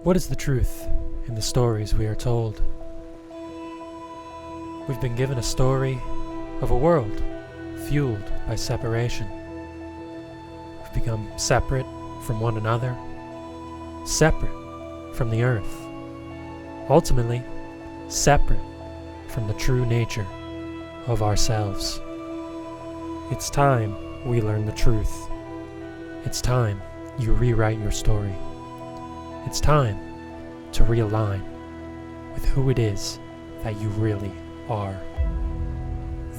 What is the truth in the stories we are told? We've been given a story of a world fueled by separation. We've become separate from one another, separate from the earth, ultimately separate from the true nature of ourselves. It's time we learn the truth. It's time you rewrite your story. It's time to realign with who it is that you really are.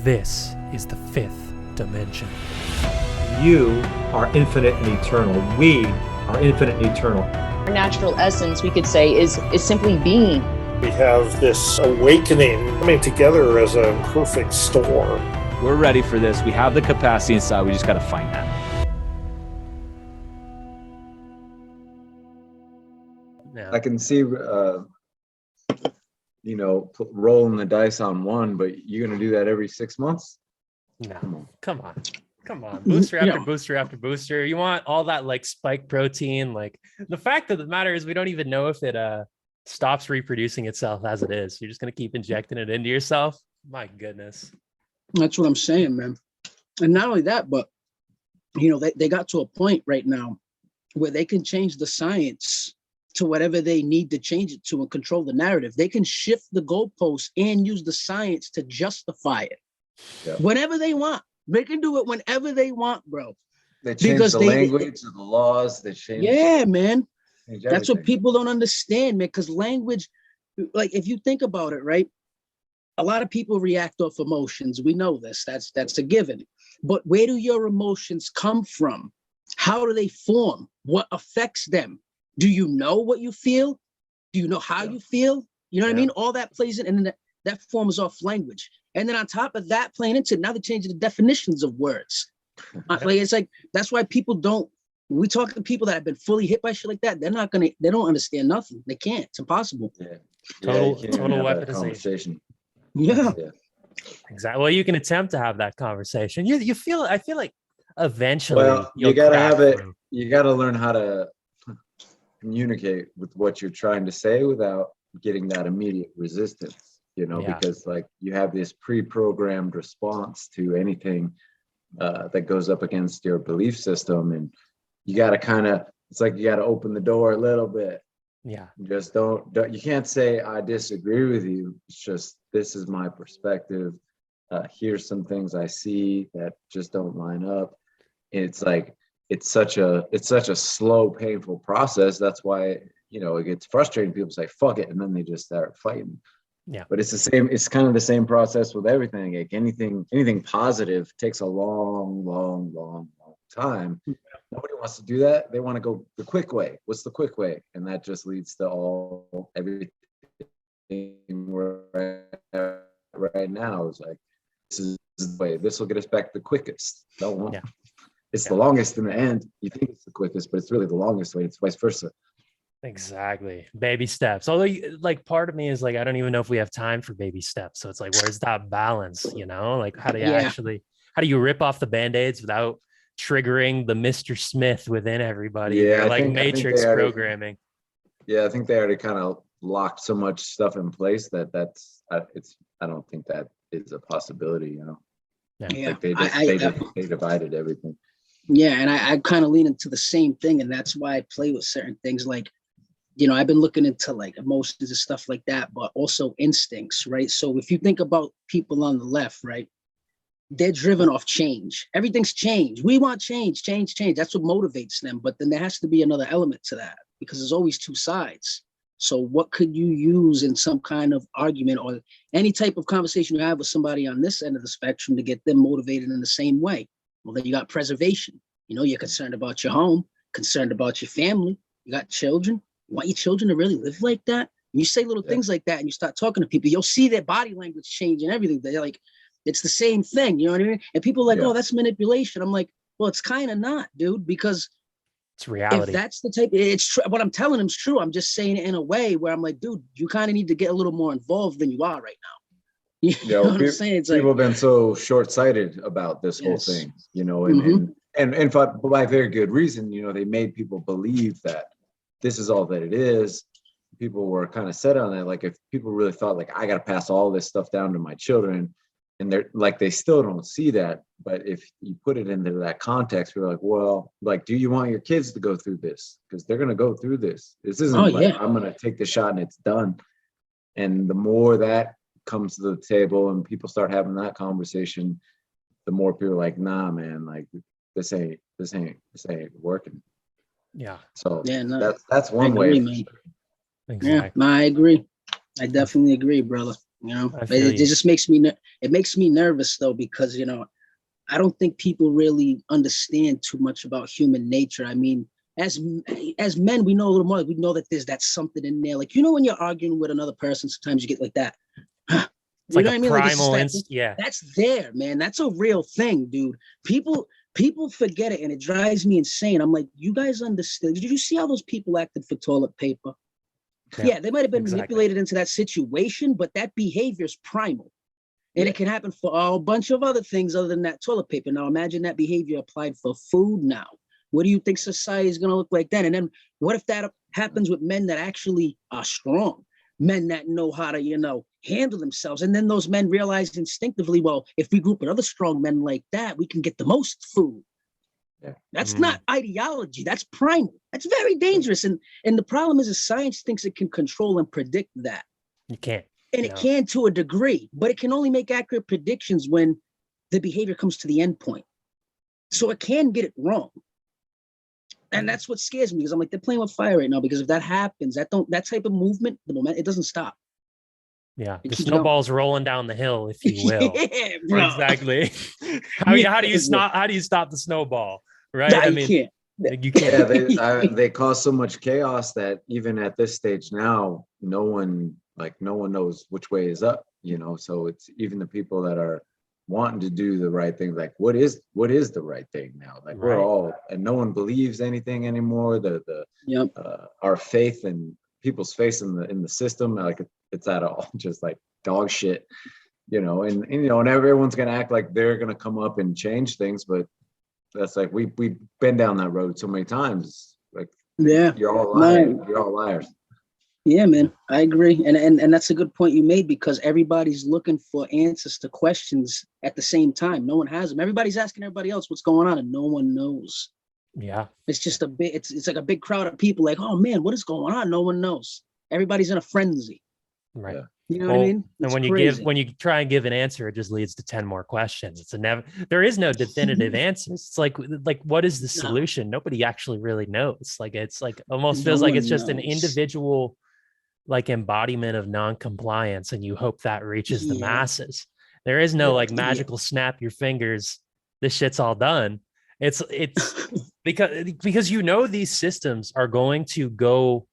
This is the fifth dimension. You are infinite and eternal. We are infinite and eternal. Our natural essence, we could say, is simply being. We have this awakening coming together as a perfect storm. We're ready for this. We have the capacity inside. We just got to find that. Yeah. I can see, rolling the dice on one, but you're going to do that every 6 months? No, come on. Booster after booster after booster. You want all that like spike protein. Like the fact of the matter is we don't even know if it stops reproducing itself as it is. You're just going to keep injecting it into yourself. My goodness. That's what I'm saying, man. And not only that, but, they got to a point right now where they can change the science to whatever they need to change it to and control the narrative. They can shift the goalposts and use the science to justify it. Yeah. Whenever they want. They can do it whenever they want, bro. They change the language of the laws. They change. Yeah, man. That's what people don't understand, man. Because language, like if you think about it, right? A lot of people react off emotions. We know this. That's a given. But where do your emotions come from? How do they form? What affects them? Do you know what you feel? Do you know how you feel? You know what I mean? All that plays in, and then that forms off language. And then on top of that, playing into it, now they're changing the definitions of words. It's like, that's why people don't, when we talk to people that have been fully hit by shit like that, they don't understand nothing. They can't. It's impossible. Yeah. Total weaponization. Yeah. Exactly. Well, you can attempt to have that conversation. I feel like eventually you gotta have it. You gotta learn how to communicate with what you're trying to say without getting that immediate resistance, because like you have this pre-programmed response to anything that goes up against your belief system, and you got to it's like you got to open the door a little bit. Yeah. Just don't you can't say I disagree with you. It's just, this is my perspective. Here's some things I see that just don't line up. It's like, it's such a slow, painful process. That's why, it gets frustrating. People say, fuck it. And then they just start fighting. Yeah. But it's kind of the same process with everything. Like anything positive takes a long, long, long, long time. Nobody wants to do that. They want to go the quick way. What's the quick way? And that just leads to everything right now is like, this is the way. This will get us back the quickest. It's the longest in the end. You think it's the quickest, but it's really the longest way. It's vice versa. Exactly. Baby steps. Although, like, part of me is like, I don't even know if we have time for baby steps. So it's like, where's that balance? Like, how do you rip off the Band-Aids without triggering the Mr. Smith within everybody? Yeah, like Matrix programming. I think they already kind of locked so much stuff in place I don't think that is a possibility. Yeah. Like they divided everything. Yeah, and I kind of lean into the same thing, and that's why I play with certain things. Like, I've been looking into like emotions and stuff like that, but also instincts, right? So if you think about people on the left, right, they're driven off change. Everything's change. We want change. That's what motivates them. But then there has to be another element to that, because there's always two sides. So what could you use in some kind of argument or any type of conversation you have with somebody on this end of the spectrum to get them motivated in the same way? Well, then you got preservation. You're concerned about your home, concerned about your family. You got children. You want your children to really live like that? And you say little things like that and you start talking to people, you'll see their body language change and everything. They're like, it's the same thing. You know what I mean? And people are like, oh, that's manipulation. I'm like, well, it's kind of not, dude, because it's reality. If that's the type, it's true. What I'm telling him is true. I'm just saying it in a way where I'm like, dude, you kind of need to get a little more involved than you are right now. You know what I'm saying? It's people like, have been so short-sighted about this whole thing, and by very good reason. They made people believe that this is all that it is. people were kind of set on it, like if people really thought like, I got to pass all this stuff down to my children, and they're like, they still don't see that. But if you put it into that context, we're like, well, like, do you want your kids to go through this? Because they're going to go through this. This isn't I'm going to take the shot and it's done. And the more that comes to the table and people start having that conversation, the more people are like, nah, man, like this ain't working. Yeah. So Yeah, no, that's one I agree, way. man. Exactly. Yeah, no, I agree. I definitely agree, brother. You know, it just makes me nervous though, because, you know, I don't think people really understand too much about human nature. I mean, as men, we know a little more. We know that there's that something in there. Like, you know, when you're arguing with another person, sometimes you get like that. It's like a primal instinct. Yeah, that's there, man. That's a real thing, dude. People forget it, and it drives me insane. I'm like, you guys understand? Did you see how those people acted for toilet paper? Yeah, they might have been manipulated into that situation, but that behavior is primal. And it can happen for a bunch of other things other than that toilet paper. Now, imagine that behavior applied for food now. What do you think society is going to look like then? And then what if that happens with men that actually are strong, men that know how to, you know, handle themselves? And then those men realize instinctively, well, if we group with other strong men like that, we can get the most food. Yeah. That's not ideology. That's primal. That's very dangerous. And the problem is science thinks it can control and predict that. You can't. And it can to a degree, but it can only make accurate predictions when the behavior comes to the end point. So it can get it wrong. And that's what scares me, because I'm like, they're playing with fire right now, because if that happens, that type of movement, the moment, it doesn't stop. Yeah, the snowball's rolling down the hill, if you will. Yeah, bro. Exactly. How do you stop the snowball? Right? Nah, I mean, you can't. Yeah, they cause so much chaos that even at this stage now, no one knows which way is up, you know. So it's even the people that are wanting to do the right thing, like what is the right thing now? Like we're all, and no one believes anything anymore. Our faith and people's faith in the system, like it's at all just like dog shit, you know. And you know, and everyone's gonna act like they're gonna come up and change things, but that's like we've been down that road so many times. Like, you're all lying. You're all liars. Yeah, man, I agree. And that's a good point you made, because everybody's looking for answers to questions at the same time. No one has them. Everybody's asking everybody else what's going on, and no one knows. Yeah. It's just it's like a big crowd of people like, oh man, what is going on? No one knows. Everybody's in a frenzy. Right. Yeah. You know what I mean? It's and when you try and give an answer, it just leads to 10 more questions. There is no definitive answers. It's like what is the solution? Nobody actually really knows. Like, it's like almost feels like it's just an individual like embodiment of non-compliance, and you hope that reaches the masses. There is no like magical snap your fingers, this shit's all done. It's because you know these systems are going to go,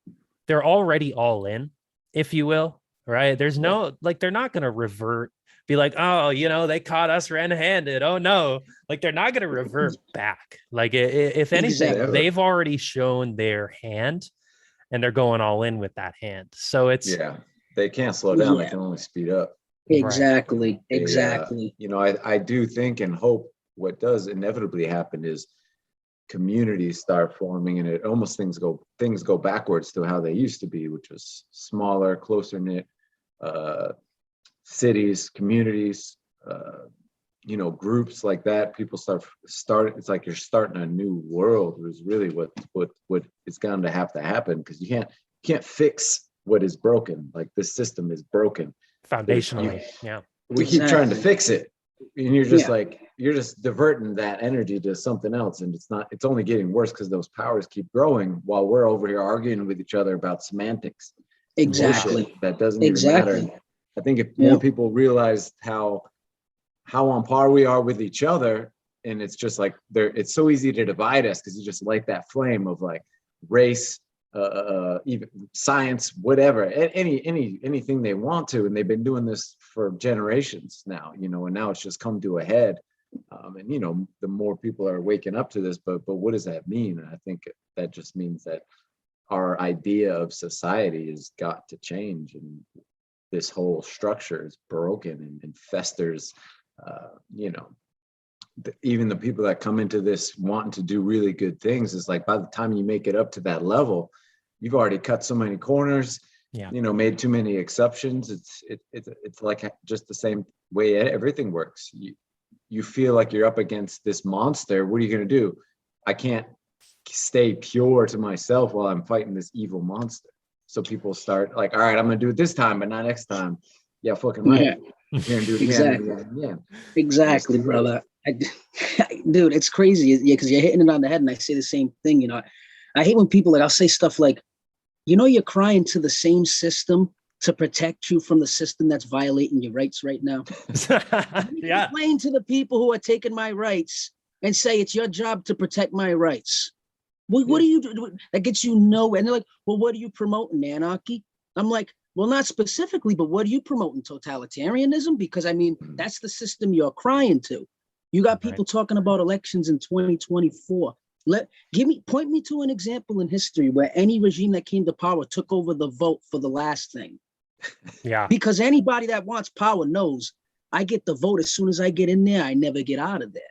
they're already all in, if you will, right? There's no, like, they're not going to revert, be like, oh, you know, they caught us red-handed. Oh no, like they're not going to revert back. Like if anything, they've already shown their hand, and they're going all in with that hand. So it's they can't slow down. They can only speed up. Exactly. Exactly. You know, I do think and hope what does inevitably happen is communities start forming, and it almost things go backwards to how they used to be, which was smaller, closer knit cities, communities, you know, groups like that. People start. It's like you're starting a new world. Is really what is going to have to happen, because you can't fix what is broken. Like, this system is broken foundationally. We keep trying to fix it, and you're just like, you're just diverting that energy to something else, and it's only getting worse because those powers keep growing while we're over here arguing with each other about semantics. Exactly. That doesn't even matter. And I think if more people realize how on par we are with each other, and it's just like it's so easy to divide us, because you just light that flame of like race, even science, whatever, anything they want to, and they've been doing this for generations now, you know, and now it's just come to a head. And you know, the more people are waking up to this, but what does that mean? And I think that just means that our idea of society has got to change, and this whole structure is broken and festers. You know, even the people that come into this wanting to do really good things, is like, by the time you make it up to that level, you've already cut so many corners, Yeah. made too many exceptions. It's like just the same way everything works. You feel like you're up against this monster. What are you going to do? I can't stay pure to myself while I'm fighting this evil monster. So people start like, all right, I'm going to do it this time, but not next time. Yeah, fucking right. Yeah. You're going to do it Exactly. again. Exactly, brother. Dude, it's crazy. Yeah, because you're hitting it on the head, and I say the same thing. I hate when people like, I'll say stuff like, you're crying to the same system to protect you from the system that's violating your rights right now. Yeah. Complain to the people who are taking my rights and say it's your job to protect my rights. What do you do? That gets you nowhere. And they're like, well, what are you promoting? Anarchy? I'm like, well, not specifically, but what are you promoting? Totalitarianism? Because I mean, that's the system you're crying to. You got people talking about elections in 2024. Point me to an example in history where any regime that came to power took over the vote for the last thing. Yeah. Because anybody that wants power knows I get the vote as soon as I get in there. I never get out of there.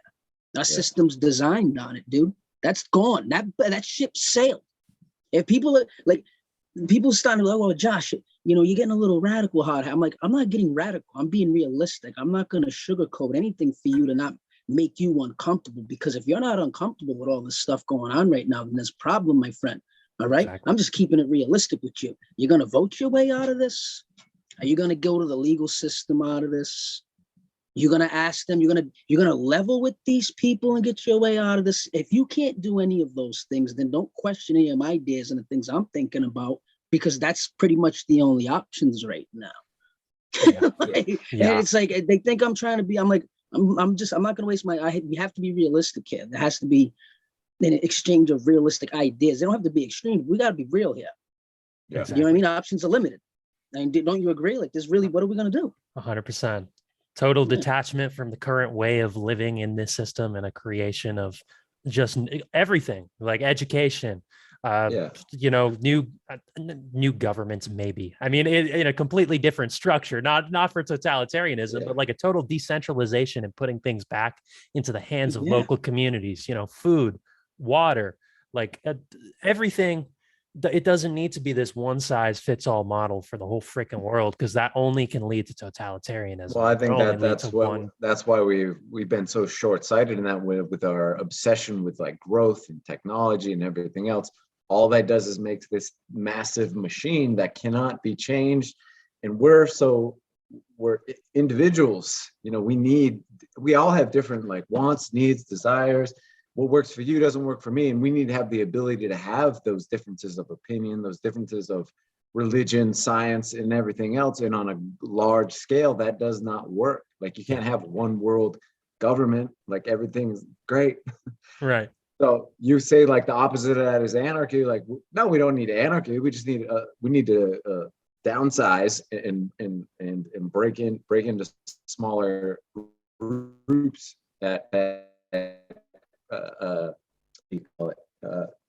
Our system's designed on it, dude. That's gone. That ship sailed. If people are like, people starting to like, oh, Josh, you're getting a little radical hard. I'm like, I'm not getting radical. I'm being realistic. I'm not going to sugarcoat anything for you to not make you uncomfortable, because if you're not uncomfortable with all this stuff going on right now, then there's a problem, my friend. All right. Exactly. I'm just keeping it realistic with you. You're going to vote your way out of this? Are you going to go to the legal system out of this? You're going to ask them, you're going to level with these people and get your way out of this. If you can't do any of those things, then don't question any of my ideas and the things I'm thinking about, because that's pretty much the only options right now. Yeah. And it's like, they think I'm trying to be, I'm like, I'm not going to waste we have to be realistic here. There has to be an exchange of realistic ideas. They don't have to be extreme. We got to be real here. Yeah. Exactly. You know what I mean? Options are limited. And don't you agree? Like, this really, what are we going to do? 100%. Total detachment from the current way of living in this system, and a creation of just everything, like education, new governments, maybe. I mean, in a completely different structure, not for totalitarianism, but like a total decentralization and putting things back into the hands of local communities, food, water, like everything. It doesn't need to be this one size fits all model for the whole freaking world, because that only can lead to totalitarianism. Well, I think that's why we've been so short-sighted in that way, with our obsession with like growth and technology and everything else. All that does is make this massive machine that cannot be changed. And we're individuals, we all have different like wants, needs, desires. What works for you doesn't work for me. And we need to have the ability to have those differences of opinion, those differences of religion, science, and everything else. And on a large scale, that does not work. Like, you can't have one world government, like everything's great. Right. So you say like the opposite of that is anarchy. Like, no, we don't need anarchy. We just need to downsize and break into smaller groups that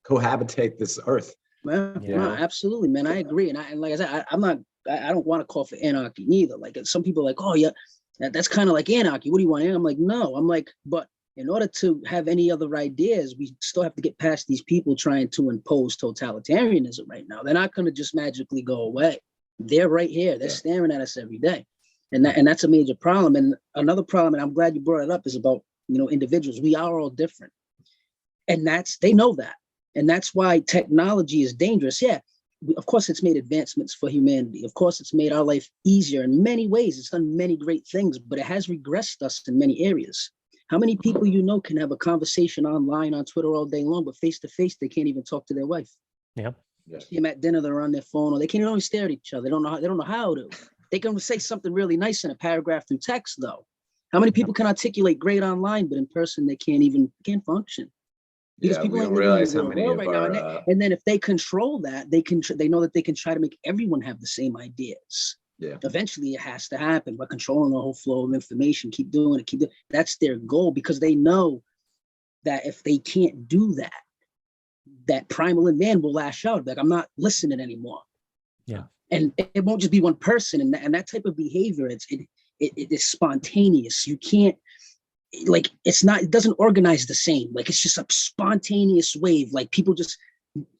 cohabitate this earth. Man, no, absolutely, man. I agree. And like I said, I don't want to call for anarchy neither. Like, some people are like, oh yeah, that's kind of like anarchy. What do you want? I'm like, no. I'm like, but in order to have any other ideas, we still have to get past these people trying to impose totalitarianism right now. They're not going to just magically go away. They're right here. They're staring at us every day. And that's a major problem. And another problem, and I'm glad you brought it up, is about, individuals. We are all different. And they know that. And that's why technology is dangerous. Yeah, of course, it's made advancements for humanity. Of course, it's made our life easier in many ways. It's done many great things, but it has regressed us in many areas. How many people can have a conversation online on Twitter all day long, but face to face, they can't even talk to their wife? Yeah. See them at dinner, they're on their phone, or they can't even stare at each other. They don't know how to. They can say something really nice in a paragraph through text, though. How many people can articulate great online, but in person they can't function? Because people don't realize how many of our, now. And then if they control that, they know that they can try to make everyone have the same ideas. Yeah. Eventually it has to happen by controlling the whole flow of information. Keep doing it. That's their goal, because they know that if they can't do that, that primal in man will lash out. Like, I'm not listening anymore. Yeah. And it won't just be one person. And that type of behavior, it is spontaneous. You can't, like, it doesn't organize the same. Like, it's just a spontaneous wave. Like, people just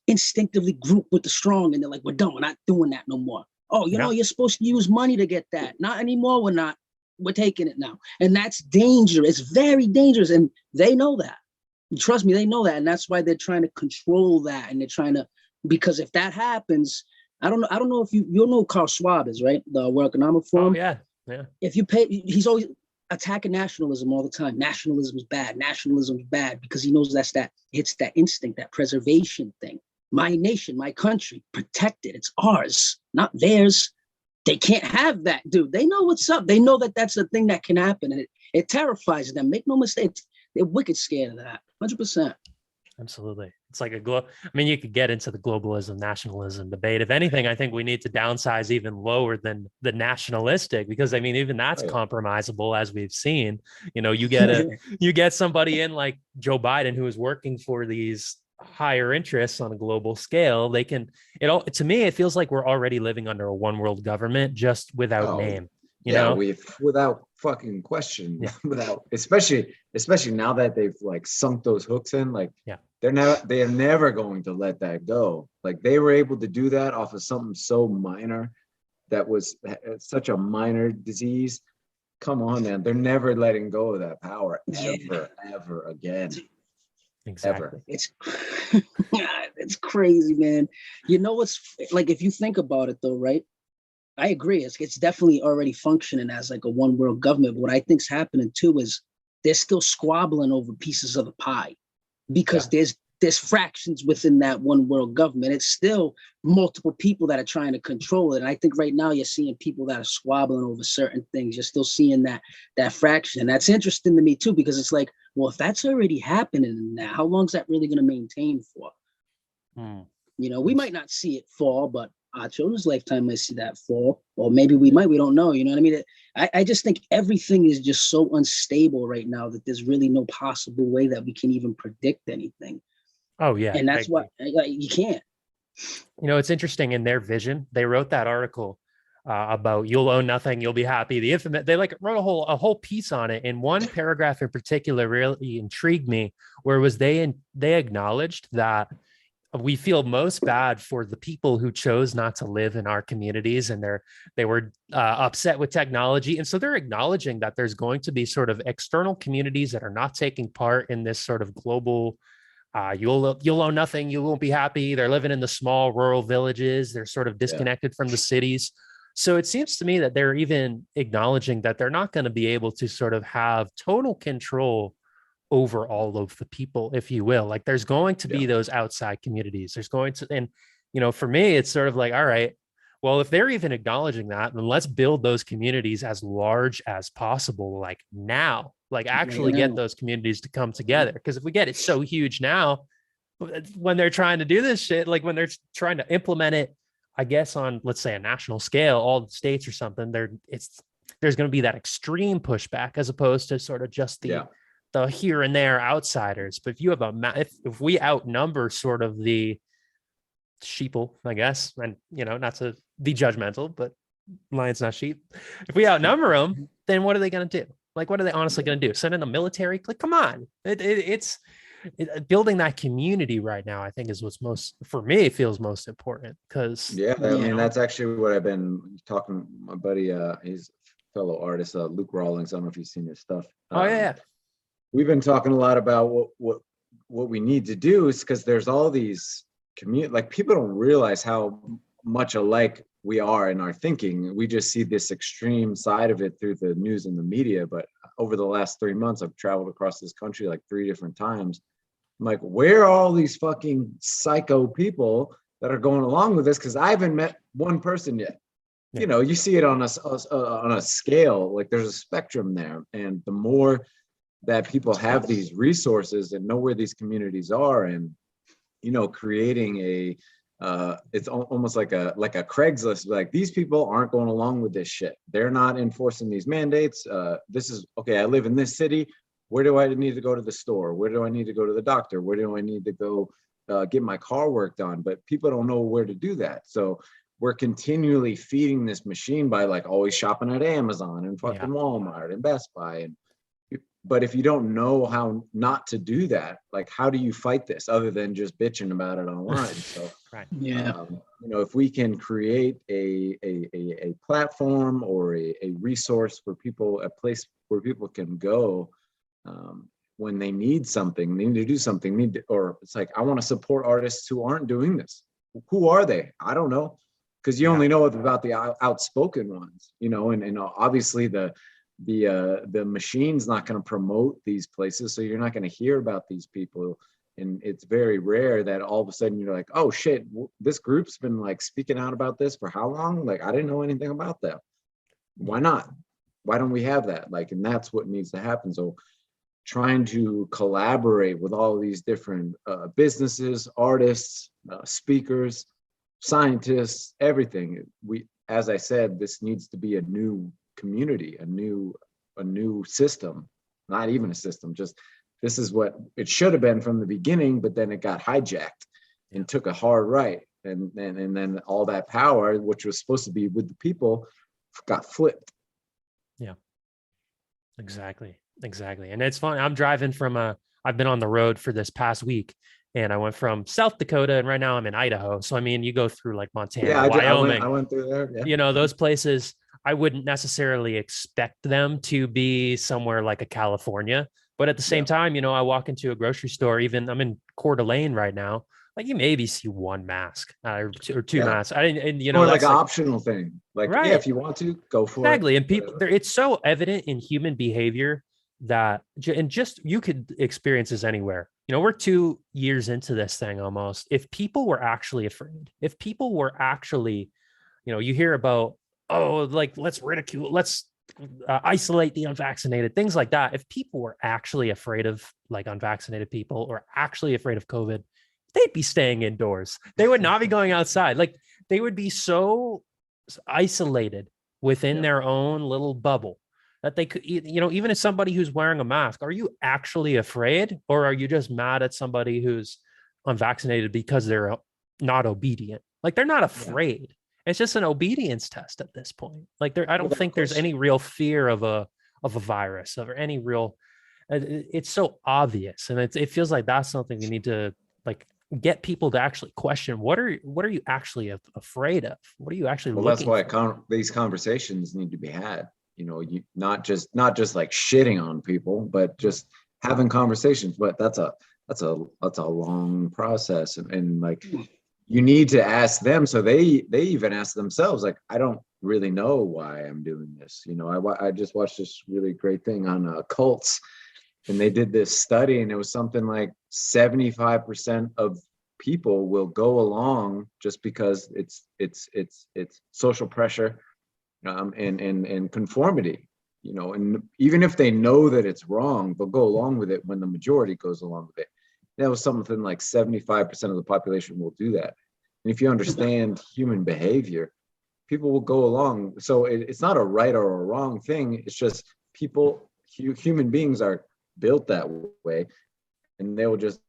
instinctively group with the strong, and they're like, we're done, we're not doing that no more. Oh, you know, you're supposed to use money to get that. Not anymore, we're taking it now. And that's dangerous. It's very dangerous. And they know that. Trust me, they know that. And that's why they're trying to control that. And they're trying to, because if that happens, I don't know if you'll know who Carl Schwab is, right? The World Economic Forum. Oh, yeah. If you pay, he's always attacking nationalism all the time. Nationalism is bad. Nationalism is bad, because he knows it's that instinct, that preservation thing. My nation, my country, protect it. It's ours, not theirs. They can't have that, dude. They know what's up. They know that that's a thing that can happen, and it terrifies them. Make no mistake, they're wicked scared of that. 100%. Absolutely. It's like I mean, you could get into the globalism, nationalism debate. If anything, I think we need to downsize even lower than the nationalistic, because I mean, even that's compromisable, as we've seen. You know, you get somebody in like Joe Biden who is working for these higher interests on a global scale. They can, to me, it feels like we're already living under a one world government, just without name. You know, without fucking question, without, especially now that they've like sunk those hooks in, like, they are never going to let that go. Like, they were able to do that off of something so minor, that was such a minor disease. Come on, man. They're never letting go of that power ever again. Exactly. Ever. It's crazy, man. You know what's like, if you think about it though, right? I agree. It's definitely already functioning as like a one world government. But what I think's happening too is they're still squabbling over pieces of the pie, because there's fractions within that one world government. It's still multiple people that are trying to control it. And I think right now you're seeing people that are squabbling over certain things. You're still seeing that fraction. And that's interesting to me too, because it's like, well, if that's already happening now, how long is that really going to maintain for? You know, we might not see it fall, but our children's lifetime might see that fall, or maybe we don't know. You know what I mean? I just think everything is just so unstable right now that there's really no possible way that we can even predict anything. Oh, yeah. And that's why you can't. You know, it's interesting in their vision. They wrote that article about you'll own nothing, you'll be happy. The infamous, they like wrote a whole piece on it. And one paragraph in particular really intrigued me, where was they acknowledged that we feel most bad for the people who chose not to live in our communities, and they were upset with technology. And so they're acknowledging that there's going to be sort of external communities that are not taking part in this sort of global, you'll own nothing, you won't be happy. They're living in the small rural villages. They're sort of disconnected from the cities. So it seems to me that they're even acknowledging that they're not going to be able to sort of have total control over all of the people, if you will. Like, there's going to be those outside communities. There's going to, and, you know, for me, it's sort of like, all right, well, if they're even acknowledging that, then let's build those communities as large as possible. Like now, like actually get those communities to come together. Because if we get it so huge now, when they're trying to do this shit, like when they're trying to implement it, I guess on, let's say, a national scale, all the states or something, there's going to be that extreme pushback, as opposed to sort of just the here and there outsiders. But if you have if we outnumber sort of the sheeple, I guess, and, you know, not to be judgmental, but lions not sheep. If we outnumber them, then what are they going to do? Like, what are they honestly going to do? Send in the military? Like, come on. It's building that community right now, I think, is what's most, for me, feels most important. Because I mean, that's actually what I've been talking. My buddy, he's a fellow artist, Luke Rawlings. I don't know if you've seen his stuff. We've been talking a lot about what we need to do, is because there's all these like, people don't realize how much alike we are in our thinking. We just see this extreme side of it through the news and the media. But over the last 3 months, I've traveled across this country like 3 different times. I'm like, where are all these fucking psycho people that are going along with this? Because I haven't met one person yet. You know, you see it on a scale, like there's a spectrum there. And the more that people have these resources and know where these communities are, and, you know, creating it's almost like a Craigslist, like, these people aren't going along with this shit. They're not enforcing these mandates. This is okay. I live in this city. Where do I need to go to the store? Where do I need to go to the doctor? Where do I need to go get my car worked on? But people don't know where to do that. So we're continually feeding this machine by, like, always shopping at Amazon and fucking Walmart and Best Buy. And But if you don't know how not to do that, like, how do you fight this other than just bitching about it online? So, Right. Yeah. if we can create a platform or a resource for people, a place where people can go when they need something, they need to do something, or it's like, I want to support artists who aren't doing this. Who are they? I don't know, because you only know about the outspoken ones, and obviously the machine's not going to promote these places, so you're not going to hear about these people. And it's very rare that all of a sudden you're like, oh shit, this group's been like speaking out about this for how long? Like, I didn't know anything about that. Why not? Why don't we have that? Like, and that's what needs to happen. So trying to collaborate with all of these different businesses, artists, speakers, scientists, everything. As I said, this needs to be a new community, a new system, not even a system, just this is what it should have been from the beginning, but then it got hijacked and took a hard right. And then all that power, which was supposed to be with the people, got flipped. Yeah, exactly. And it's fun. I'm driving I've been on the road for this past week, and I went from South Dakota, and right now I'm in Idaho. So, I mean, you go through like Montana, Wyoming, I went through there. Yeah. Those places, I wouldn't necessarily expect them to be somewhere like a California, but at the same time, I walk into a grocery store, even I'm in Coeur d'Alene right now, like you maybe see one mask or two masks. Or like an optional thing. Like, right. If you want to, go for it. Exactly. And people, it's so evident in human behavior that, and just, you could experience this anywhere. We're 2 years into this thing almost. If people were actually afraid, if people were actually, you hear about, like, let's ridicule, let's isolate the unvaccinated, things like that. If people were actually afraid of like unvaccinated people or actually afraid of COVID, they'd be staying indoors. They would not be going outside. Like, they would be so isolated within their own little bubble that they could, even as somebody who's wearing a mask, are you actually afraid, or are you just mad at somebody who's unvaccinated because they're not obedient? Like, they're not afraid. Yeah. It's just an obedience test at this point. Like, I don't think there's any real fear of a virus or any real, it's so obvious. And it feels like that's something we need to like get people to actually question. What are you actually afraid of? What are you actually looking for? That's why these conversations need to be had. You not just like shitting on people, but just having conversations. But that's a long process, and like, you need to ask them. So they even ask themselves, like, I don't really know why I'm doing this. I just watched this really great thing on cults, and they did this study, and it was something like 75% of people will go along just because it's social pressure and conformity, and even if they know that it's wrong, they'll go along with it when the majority goes along with it. That was something like 75% of the population will do that. And if you understand human behavior, people will go along. So it's not a right or a wrong thing. It's just human beings are built that way, and they will just,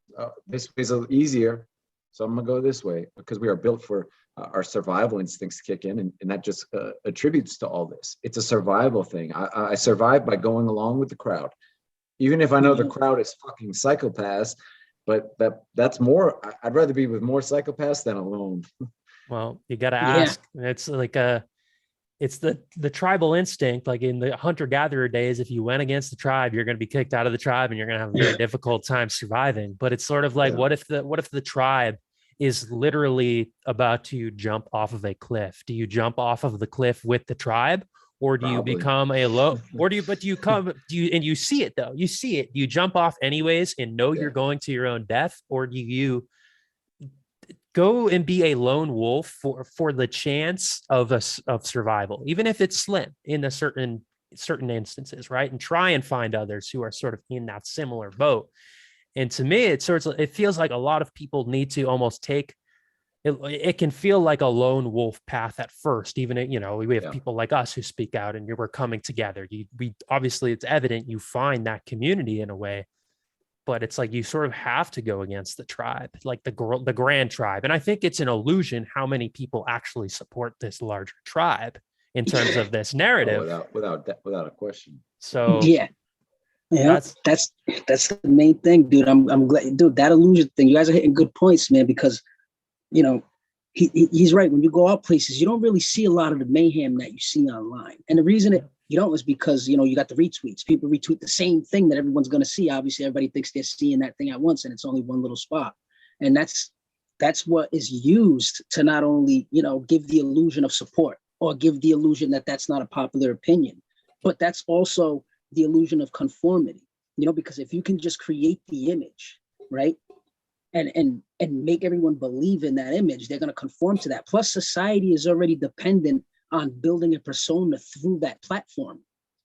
this is easier, so I'm gonna go this way, because we are built for our survival instincts kick in, and that just attributes to all this. It's a survival thing. I survive by going along with the crowd, even if I know the crowd is fucking psychopaths. But that's more. I'd rather be with more psychopaths than alone. Well, you got to ask. It's like it's the tribal instinct. Like in the hunter-gatherer days, if you went against the tribe, you're going to be kicked out of the tribe, and you're going to have a very difficult time surviving. But it's sort of like, what if the tribe is literally about to jump off of a cliff? Do you jump off of the cliff with the tribe, or do you become a low, or do you see it though? You see it. Do you jump off anyways and know you're going to your own death, or do you go and be a lone wolf for the chance of survival, even if it's slim in a certain instances, right? And try and find others who are sort of in that similar boat. And to me, it feels like a lot of people need to almost take it can feel like a lone wolf path at first, even, we have people like us who speak out, and we're coming together. We obviously, it's evident you find that community in a way, but it's like you sort of have to go against the tribe, like the grand tribe. And I think it's an illusion how many people actually support this larger tribe in terms of this narrative. Without a question. So Yeah, that's the main thing, dude. I'm glad, dude. That illusion thing. You guys are hitting good points, man. Because you know, he's right. When you go out places, you don't really see a lot of the mayhem that you see online. And the reason you don't is because you got the retweets. People retweet the same thing that everyone's gonna see. Obviously, everybody thinks they're seeing that thing at once, and it's only one little spot. And that's what is used to not only give the illusion of support or give the illusion that that's not a popular opinion, but that's also the illusion of conformity, because if you can just create the image, right, and make everyone believe in that image, they're going to conform to that. Plus, society is already dependent on building a persona through that platform.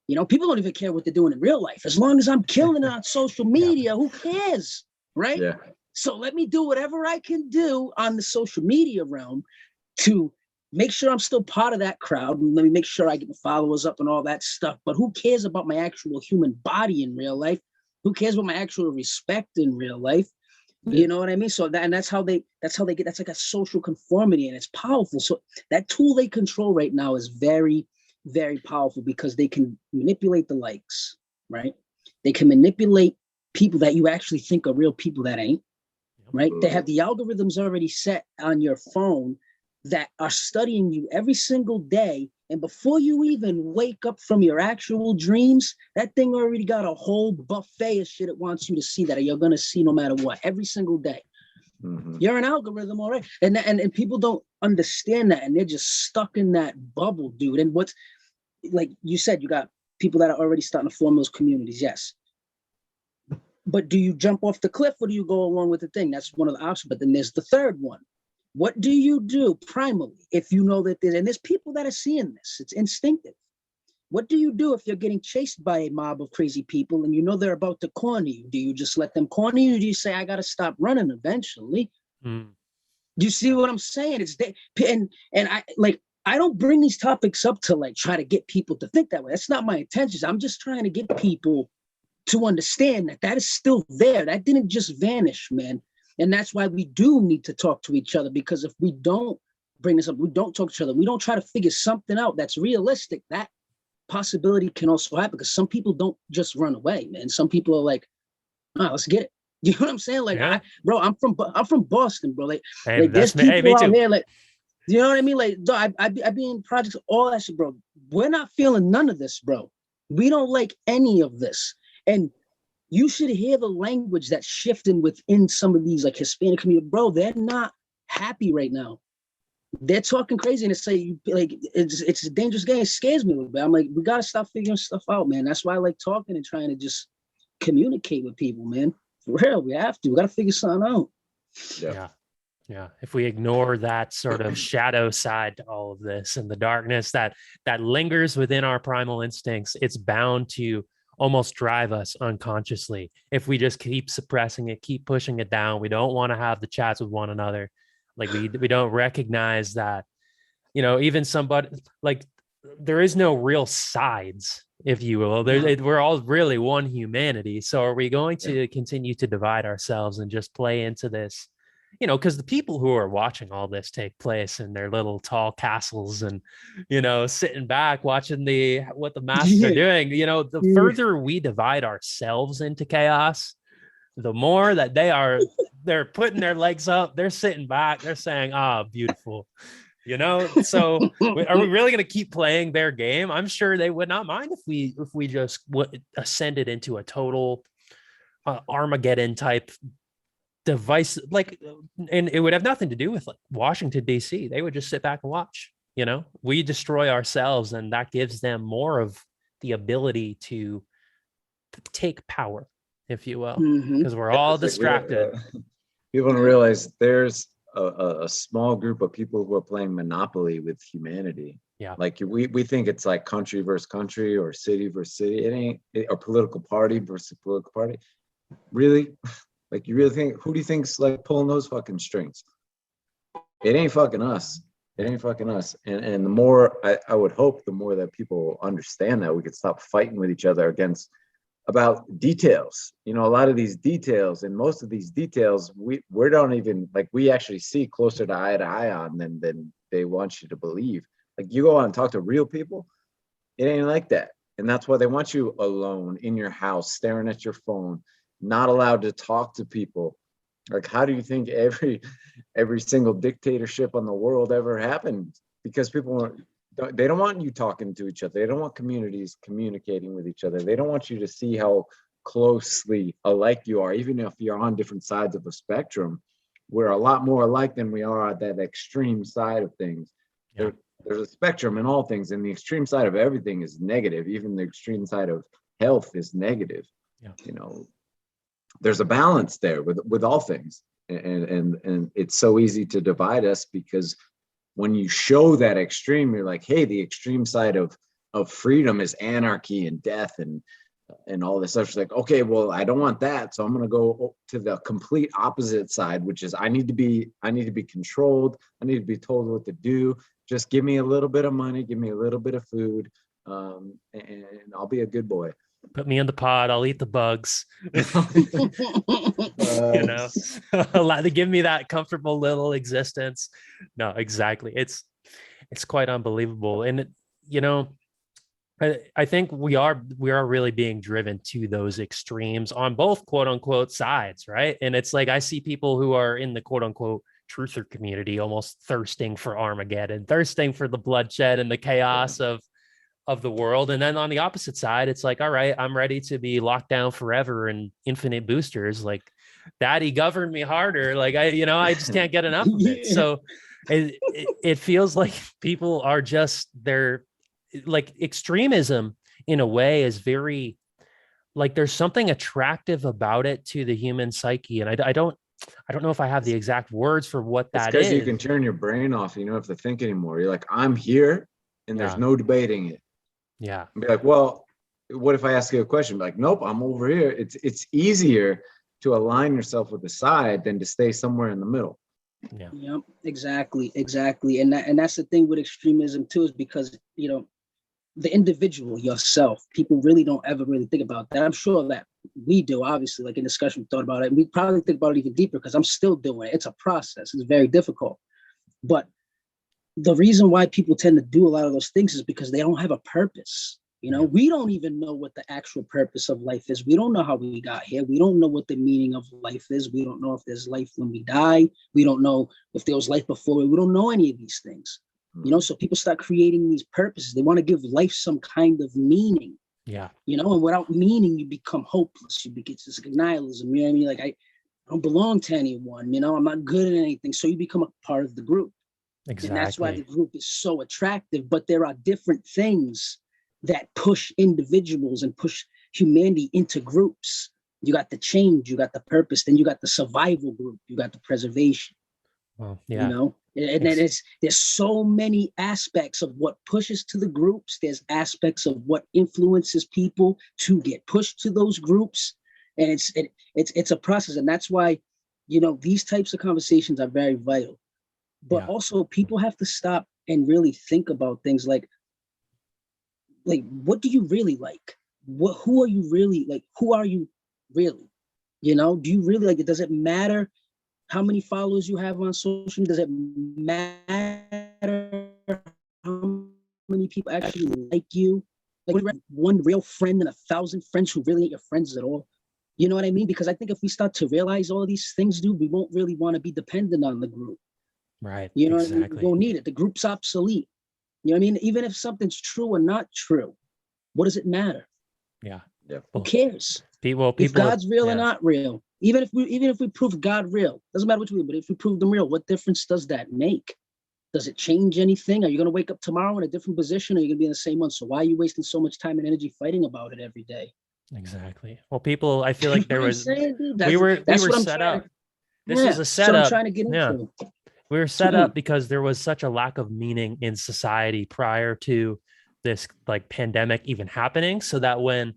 People don't even care what they're doing in real life. As long as I'm killing it on social media, who cares, right? Yeah. So let me do whatever I can do on the social media realm to make sure I'm still part of that crowd. And let me make sure I get the followers up and all that stuff. But who cares about my actual human body in real life? Who cares about my actual respect in real life? You know what I mean? So that's how they get, that's like a social conformity, and it's powerful. So that tool they control right now is very, very powerful because they can manipulate the likes, right? They can manipulate people that you actually think are real people that ain't. Right? They have the algorithms already set on your phone that are studying you every single day. And before you even wake up from your actual dreams, that thing already got a whole buffet of shit it wants you to see that you're going to see no matter what, every single day. Mm-hmm. You're an algorithm already. And people don't understand that. And they're just stuck in that bubble, dude. And what's, like you said, you got people that are already starting to form those communities. Yes. But do you jump off the cliff or do you go along with the thing? That's one of the options. But then there's the third one. What do you do primarily if you know that there's people that are seeing this? It's instinctive. What do you do if you're getting chased by a mob of crazy people and you know they're about to corner you? Do you just let them corner you? Or do you say, I got to stop running eventually? Do you see what I'm saying? I don't bring these topics up to try to get people to think that way. That's not my intentions. I'm just trying to get people to understand that is still there. That didn't just vanish, man. And that's why we do need to talk to each other, because if we don't bring this up, we don't talk to each other, we don't try to figure something out that's realistic, that possibility can also happen, because some people don't just run away, man. Some people are like, let's get it. You know what I'm saying? I'm from Boston, bro. There's people out here, you know what I mean? I be in projects, all that shit, bro. We're not feeling none of this, bro. We don't like any of this. And you should hear the language that's shifting within some of these Hispanic community, bro. They're not happy right now. They're talking crazy, and it's a dangerous game. It scares me a little bit. I'm like, we gotta stop figuring stuff out, man. That's why I like talking and trying to just communicate with people, man. For real, we have to. We gotta figure something out. Yeah. If we ignore that sort of shadow side to all of this and the darkness that lingers within our primal instincts, it's bound to almost drive us unconsciously. If we just keep suppressing it, keep pushing it down, we don't want to have the chats with one another. We don't recognize that, even somebody, there is no real sides, if you will. We're all really one humanity. So are we going to continue to divide ourselves and just play into this? Because the people who are watching all this take place in their little tall castles and, sitting back watching what the masses are doing, the further we divide ourselves into chaos, the more that they're putting their legs up, they're sitting back, they're saying, beautiful, so are we really going to keep playing their game? I'm sure they would not mind if we just ascended into a total Armageddon type device, and it would have nothing to do with Washington D.C. They would just sit back and watch. We destroy ourselves, and that gives them more of the ability to take power, if you will, because we're all distracted. People don't realize there's a small group of people who are playing Monopoly with humanity. Yeah, we think it's like country versus country or city versus city. It ain't, or political party versus political party. Really? You really think, who do you think's pulling those fucking strings? It ain't fucking us. It ain't fucking us. And the more, I would hope, the more that people understand that, we could stop fighting with each other about details. A lot of these details, and most of these details, we don't even, we actually see closer to eye on than they want you to believe. You go on and talk to real people, it ain't like that. And that's why they want you alone in your house, staring at your phone, not allowed to talk to people. Like, how do you think every single dictatorship on the world ever happened? Because they don't want you talking to each other. They don't want communities communicating with each other. They don't want you to see how closely alike you are, even if you're on different sides of a spectrum. We're a lot more alike than we are at that extreme side of things. Yeah. There's a spectrum in all things, and the extreme side of everything is negative. Even the extreme side of health is negative. Yeah. You know, there's a balance there with all things, and it's so easy to divide us, because when you show that extreme, you're like, hey, the extreme side of freedom is anarchy and death and all this stuff. It's like, okay, well, I don't want that, so I'm going to go to the complete opposite side, which is I need to be controlled. I need to be told what to do. Just give me a little bit of money, give me a little bit of food, and I'll be a good boy. Put me in the pod. I'll eat the bugs. You know, allow to give me that comfortable little existence. No, exactly. It's quite unbelievable. And, you know, I think we are really being driven to those extremes on both quote unquote sides, right? And it's like I see people who are in the quote unquote truther community almost thirsting for Armageddon, thirsting for the bloodshed and the chaos of the world. And then on the opposite side, it's like, all right, I'm ready to be locked down forever and infinite boosters. Like, daddy governed me harder. Like I just can't get enough of it. So it feels like people are just, they're like, extremism in a way is very, like, there's something attractive about it to the human psyche. And I don't know if I have the exact words for what that is. Because you can turn your brain off. You don't have to think anymore. You're like, I'm here, and there's no debating it. Yeah. And be like, well, what if I ask you a question? Be like, nope, I'm over here. It's easier to align yourself with the side than to stay somewhere in the middle. Yeah. Yep. Exactly. And that's the thing with extremism too, is because, you know, the individual, yourself, people really don't ever really think about that. I'm sure that we do, obviously, like in discussion, we thought about it. And we probably think about it even deeper because I'm still doing it. It's a process. It's very difficult. But the reason why people tend to do a lot of those things is because they don't have a purpose. You know, we don't even know what the actual purpose of life is. We don't know how we got here. We don't know what the meaning of life is. We don't know if there's life when we die. We don't know if there was life before. We don't know any of these things. You know, so people start creating these purposes. They want to give life some kind of meaning. Yeah. You know, and without meaning, you become hopeless. You get this nihilism. You know what I mean? Like, I don't belong to anyone. You know, I'm not good at anything. So you become a part of the group. Exactly. And that's why the group is so attractive. But there are different things that push individuals and push humanity into groups. You got the change, you got the purpose, then you got the survival group, you got the preservation. Well, yeah. You know, and then there's so many aspects of what pushes to the groups. There's aspects of what influences people to get pushed to those groups. And it's a process. And that's why, you know, these types of conversations are very vital. But also people have to stop and really think about things like, what do you really like? Who are you really like? Who are you really? You know, do you really like it? Does it matter how many followers you have on social? Does it matter how many people actually like you? Like one real friend and 1,000 friends who really ain't your friends at all. You know what I mean? Because I think if we start to realize all of these things, dude, we won't really want to be dependent on the group. Right. You know exactly. what I mean? We don't need it. The group's obsolete. You know what I mean? Even if something's true or not true, what does it matter? Yeah. Who cares? People if God's real or not real, even if we prove God real, doesn't matter what we do, but if we prove them real, what difference does that make? Does it change anything? Are you going to wake up tomorrow in a different position, or are you going to be in the same one? So why are you wasting so much time and energy fighting about it every day? Exactly. Well, people, I feel like there was, we were set up. This is a setup. What I'm trying to get into. We were set up because there was such a lack of meaning in society prior to this like pandemic even happening. So that when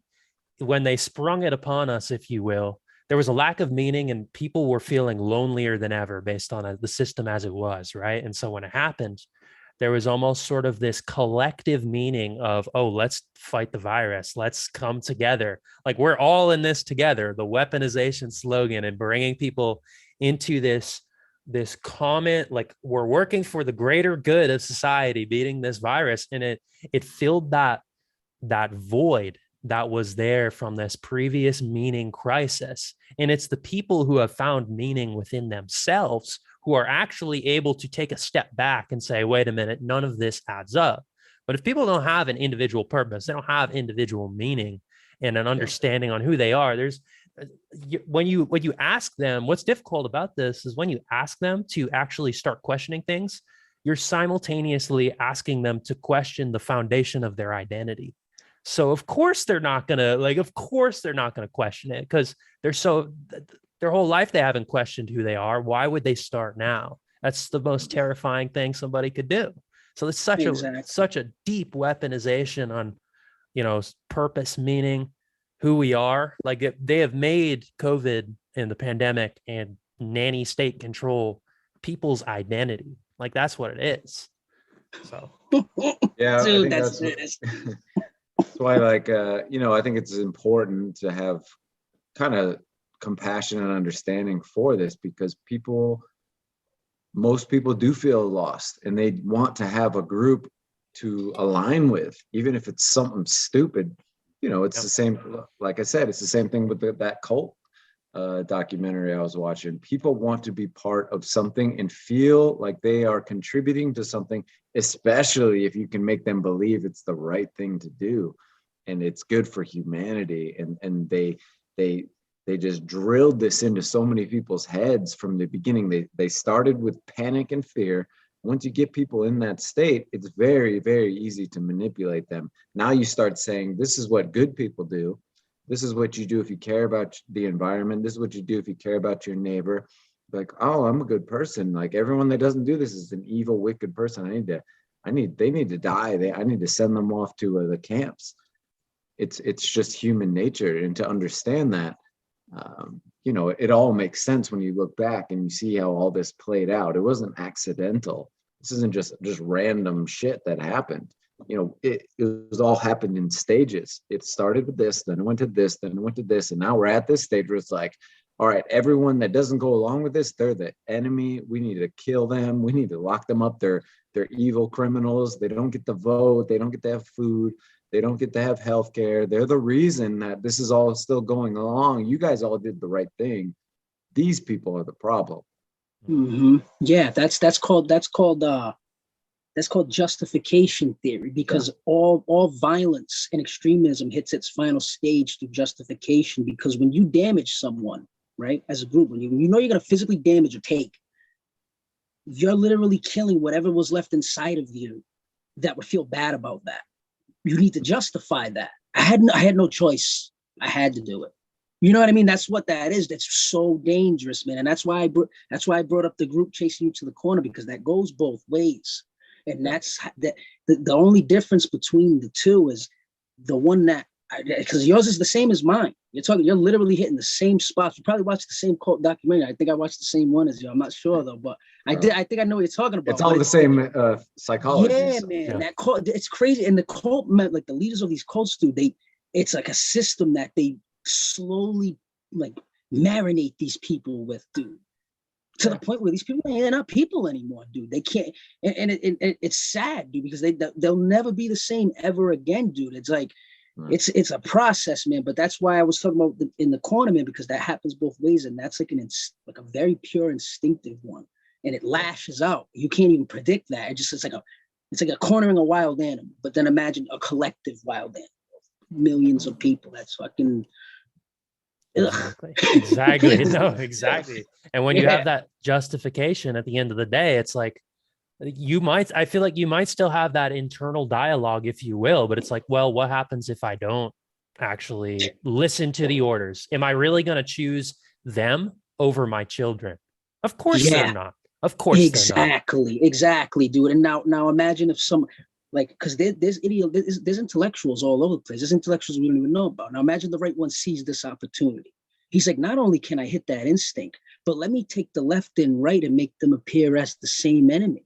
they sprung it upon us, if you will, there was a lack of meaning and people were feeling lonelier than ever based on the system as it was. Right. And so when it happened, there was almost sort of this collective meaning of, oh, let's fight the virus. Let's come together. Like we're all in this together, the weaponization slogan and bringing people into this comment, like we're working for the greater good of society, beating this virus. And it filled that that void that was there from this previous meaning crisis. And it's the people who have found meaning within themselves who are actually able to take a step back and say, wait a minute, none of this adds up. But if people don't have an individual purpose, they don't have individual meaning and an understanding on who they are, when you ask them, what's difficult about this is when you ask them to actually start questioning things, you're simultaneously asking them to question the foundation of their identity. So of course they're not gonna question it, because their whole life they haven't questioned who they are. Why would they start now? That's the most terrifying thing somebody could do. So it's such a deep weaponization on, purpose, meaning, who we are. Like they have made COVID and the pandemic and nanny state control people's identity. Like that's what it is. So yeah, dude, that's why, like, I think it's important to have kind of compassion and understanding for this, because most people do feel lost and they want to have a group to align with, even if it's something stupid. It's the same, like I said, it's the same thing with that cult documentary I was watching. People want to be part of something and feel like they are contributing to something, especially if you can make them believe it's the right thing to do and it's good for humanity. And they just drilled this into so many people's heads from the beginning. They started with panic and fear. Once you get people in that state, it's very, very easy to manipulate them. Now you start saying, this is what good people do. This is what you do if you care about the environment. This is what you do if you care about your neighbor. Like, oh, I'm a good person. Like everyone that doesn't do this is an evil, wicked person. They need to die. I need to send them off to the camps. It's just human nature. And to understand that, it all makes sense when you look back and you see how all this played out. It wasn't accidental. This isn't just random shit that happened. It was all happened in stages. It started with this, then it went to this, then it went to this, and now we're at this stage where it's like, all right, everyone that doesn't go along with this, they're the enemy. We need to kill them. We need to lock them up. They're evil criminals. They don't get to vote. They don't get to have food. They don't get to have healthcare. They're the reason that this is all still going along. You guys all did the right thing. These people are the problem. Mm-hmm. Yeah, that's called justification theory, because all violence and extremism hits its final stage through justification. Because when you damage someone, right, as a group, when you know you're going to physically damage or take, you're literally killing whatever was left inside of you that would feel bad about that. You need to justify that. I had no choice. I had to do it. You know what I mean? That's what that is. That's so dangerous, man. And that's why I brought up the group chasing you to the corner, because that goes both ways. And that's that. The only difference between the two is the one that, because yours is the same as mine. You're literally hitting the same spots. You probably watched the same cult documentary. I think I watched the same one as you. I'm not sure though, but I did. I think I know what you're talking about. It's all the same psychology. Yeah, man. Yeah. That cult, it's crazy. And the cult, like the leaders of these cults do, it's like a system that they slowly like marinate these people with, dude. To the point where these people, they're not people anymore, dude. They can't, and it's sad, dude, because they'll never be the same ever again, dude. It's like, it's a process, man. But that's why I was talking about in the corner, man, because that happens both ways, and that's like a very pure instinctive one, and it lashes out. You can't even predict that. It's like a cornering a wild animal. But then imagine a collective wild animal, millions of people. That's fucking. Exactly. No, exactly. And when you have that justification at the end of the day, it's like I feel like you might still have that internal dialogue, if you will, but it's like, well, what happens if I don't actually listen to the orders? Am I really going to choose them over my children? Of course they're not. Of course exactly, dude. And now imagine if some, like, because there's intellectuals all over the place. There's intellectuals we don't even know about. Now imagine the right one sees this opportunity. He's like, not only can I hit that instinct, but let me take the left and right and make them appear as the same enemy.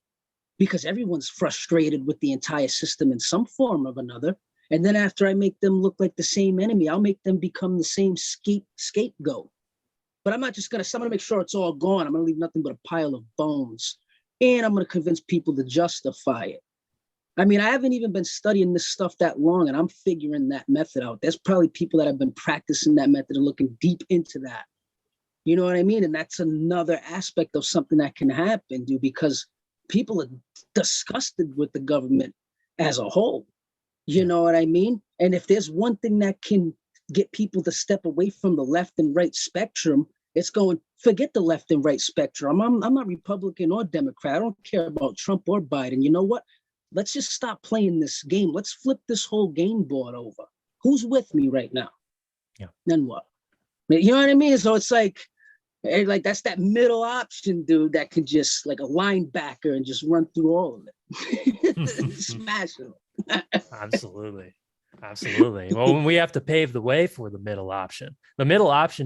Because everyone's frustrated with the entire system in some form or another. And then after I make them look like the same enemy, I'll make them become the same scapegoat. But I'm not just I'm gonna make sure it's all gone. I'm gonna leave nothing but a pile of bones. And I'm gonna convince people to justify it. I mean, I haven't even been studying this stuff that long, and I'm figuring that method out. There's probably people that have been practicing that method and looking deep into that. You know what I mean? And that's another aspect of something that can happen, dude, because people are disgusted with the government as a whole. You know what I mean? And if there's one thing that can get people to step away from the left and right spectrum, it's going, forget the left and right spectrum. I'm not Republican or Democrat. I don't care about Trump or Biden. You know what? Let's just stop playing this game. Let's flip this whole game board over. Who's with me right now? Yeah. Then what? You know what I mean? So it's like that's that middle option, dude, that can just like a linebacker and just run through all of it. Smash them. Absolutely. Absolutely. Well, when we have to pave the way for the middle option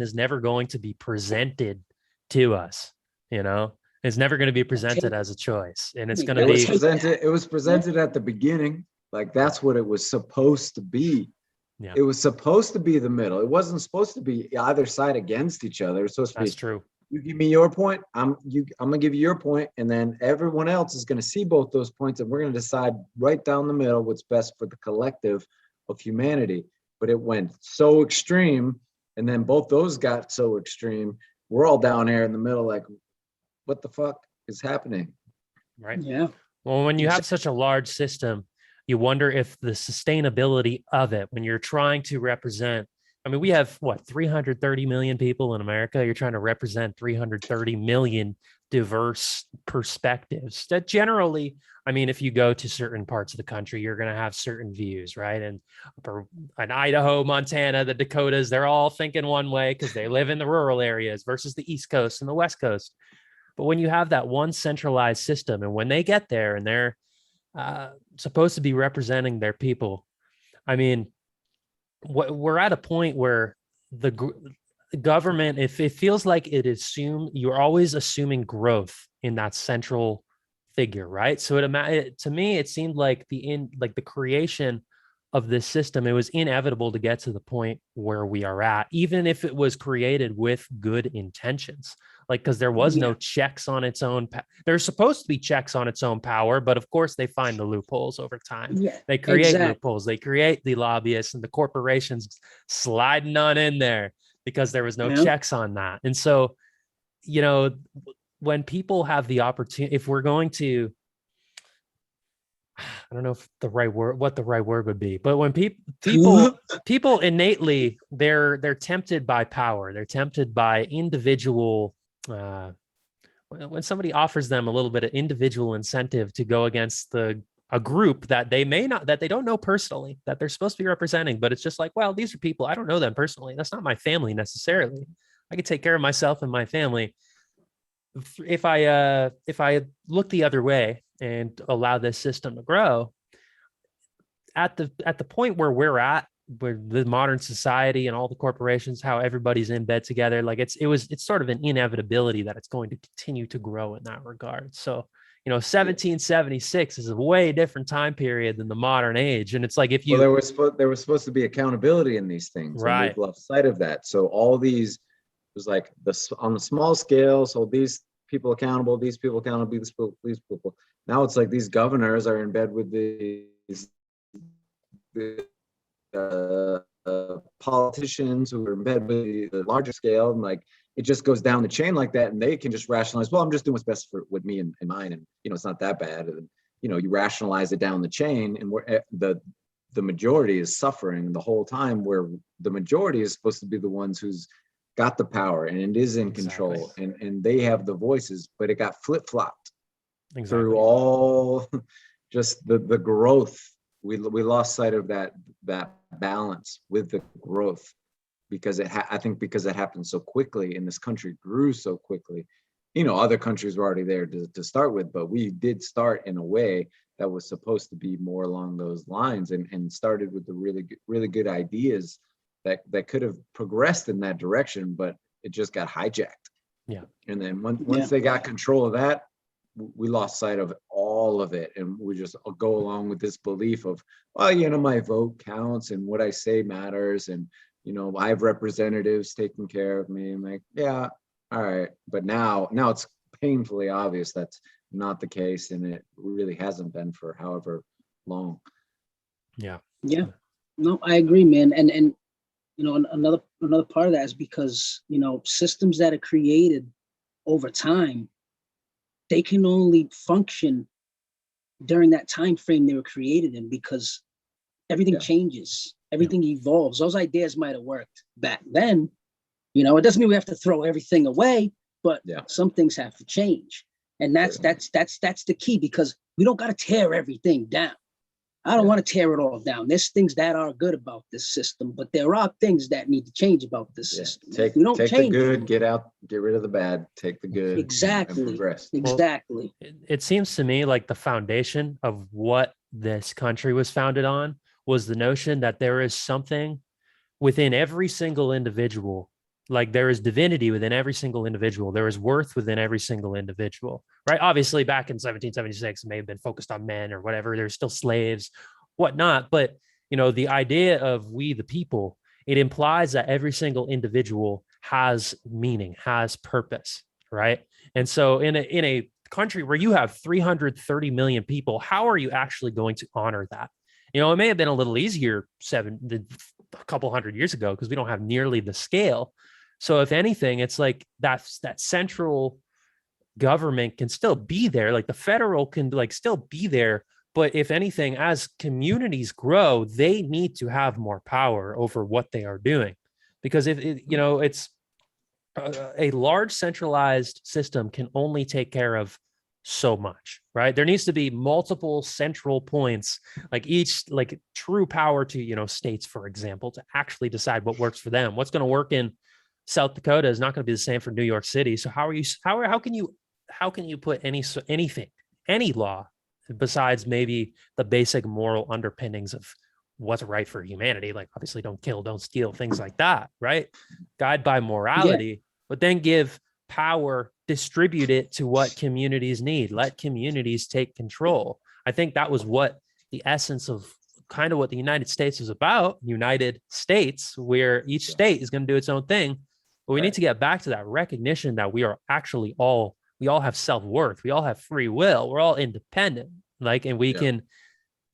is never going to be presented to us, you know? It's never going to be presented as a choice. And it's going to be it was presented at the beginning. Like that's what it was supposed to be. Yeah. It was supposed to be the middle. It wasn't supposed to be either side against each other. It's supposed to be, that's true. You give me your point, I'm gonna give you your point, and then everyone else is gonna see both those points, and we're gonna decide right down the middle what's best for the collective of humanity. But it went so extreme, and then both those got so extreme. We're all down here in the middle, like, what the fuck is happening? Right. Yeah. Well, when you have such a large system, you wonder if the sustainability of it, when you're trying to represent, I mean, we have 330 million people in America. You're trying to represent 330 million diverse perspectives that generally, I mean, if you go to certain parts of the country, you're going to have certain views, right? And in Idaho, Montana, the Dakotas, they're all thinking one way because they live in the rural areas versus the East Coast and the West Coast. But when you have that one centralized system, and when they get there and they're supposed to be representing their people, I mean, we're at a point where the government, if it feels like you're always assuming growth in that central figure, right? So to me, it seemed like the creation of this system, it was inevitable to get to the point where we are at, even if it was created with good intentions. Like, because there was no checks on its own. There's supposed to be checks on its own power, but of course they find the loopholes over time. Yeah, they create loopholes. They create the lobbyists and the corporations sliding on in there because there was no checks on that. And so, you know, when people have the opportunity, if we're going to, I don't know if what the right word would be, but when people innately, they're tempted by power. They're tempted by individual. When somebody offers them a little bit of individual incentive to go against a group that they don't know personally, that they're supposed to be representing, but it's just like, well, these are people, I don't know them personally. That's not my family necessarily. I can take care of myself and my family. If I look the other way and allow this system to grow, at the point where we're at, where the modern society and all the corporations, how everybody's in bed together, like it's sort of an inevitability that it's going to continue to grow in that regard. So, you know, 1776 is a way different time period than the modern age. And it's like, if you, there was supposed to be accountability in these things, right? And we've lost sight of that. So all these, it was like on the small scale. So these people accountable, these people accountable, these people. Now it's like these governors are in bed with these politicians who are in bed with the larger scale, and like it just goes down the chain like that, and they can just rationalize, well, I'm just doing what's best with me and mine, and you know, it's not that bad. And you know, you rationalize it down the chain, and where the majority is suffering the whole time, where the majority is supposed to be the ones who's got the power and it is in control, and they have the voices, but it got flip-flopped through all just the growth. We lost sight of that balance with the growth, because I think because it happened so quickly and this country grew so quickly. You know, other countries were already there to start with, but we did start in a way that was supposed to be more along those lines, and started with the really good ideas that could have progressed in that direction, but it just got hijacked. Yeah. And then once they got control of that, we lost sight of all of it, and we just go along with this belief of, well, you know, my vote counts and what I say matters, and you know, I have representatives taking care of me. I'm like, yeah, all right, but now it's painfully obvious that's not the case, and it really hasn't been for however long. Yeah. Yeah. No, I agree, man. And you know, another part of that is because, you know, systems that are created over time, they can only function during that time frame they were created in, because everything changes, everything evolves. Those ideas might have worked back then. You know, it doesn't mean we have to throw everything away, but some things have to change. And that's the key, because we don't got to tear everything down. I don't want to tear it all down. There's things that are good about this system, but there are things that need to change about this system. Take we don't take change the good, get rid of the bad, take the good, exactly, and progress. Exactly. Well, it seems to me like the foundation of what this country was founded on was the notion that there is something within every single individual. Like there is divinity within every single individual. There is worth within every single individual, right? Obviously, back in 1776, it may have been focused on men or whatever. There's still slaves, whatnot. But, you know, the idea of we the people, it implies that every single individual has meaning, has purpose, right? And so in a country where you have 330 million people, how are you actually going to honor that? You know, it may have been a little easier a couple hundred years ago because we don't have nearly the scale. So if anything, it's like that central government can still be there. Like the federal can like still be there. But if anything, as communities grow, they need to have more power over what they are doing. Because if you know, it's a large centralized system can only take care of so much, right? There needs to be multiple central points, like each, like true power to, you know, states, for example, to actually decide what works for them. What's going to work in South Dakota is not going to be the same for New York City. So how can you put any law besides maybe the basic moral underpinnings of what's right for humanity? Like obviously don't kill, don't steal, things like that, right? Guide by morality, but then give power, distribute it to what communities need. Let communities take control. I think that was what the essence of kind of what the United States is about, United States, where each state is going to do its own thing. But we need to get back to that recognition that we are actually we all have self-worth. We all have free will. We're all independent. And we can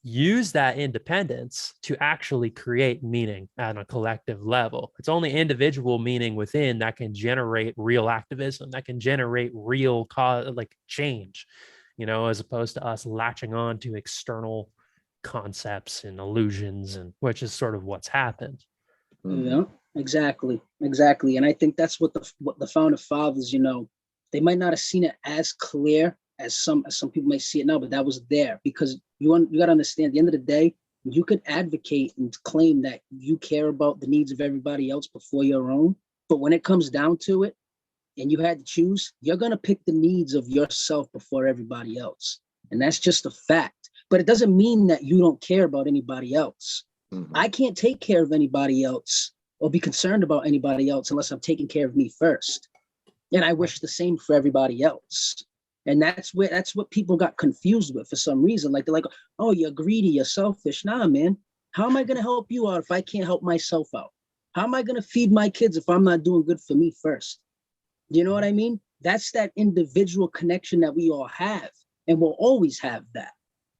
use that independence to actually create meaning at a collective level. It's only individual meaning within that can generate real activism, that can generate real change, you know, as opposed to us latching on to external concepts and illusions, and which is sort of what's happened. Yeah, exactly. And I think that's what the founding fathers, you know, they might not have seen it as clear as some people might see it now, but that was there because you got to understand, at the end of the day, you could advocate and claim that you care about the needs of everybody else before your own. But when it comes down to it and you had to choose, you're going to pick the needs of yourself before everybody else. And that's just a fact. But it doesn't mean that you don't care about anybody else. Mm-hmm. I can't take care of anybody else or be concerned about anybody else unless I'm taking care of me first. And I wish the same for everybody else. And that's what people got confused with for some reason. Like they're like, oh, you're greedy, you're selfish. Nah, man. How am I going to help you out if I can't help myself out? How am I going to feed my kids if I'm not doing good for me first? You know what I mean? That's that individual connection that we all have, and we'll always have that.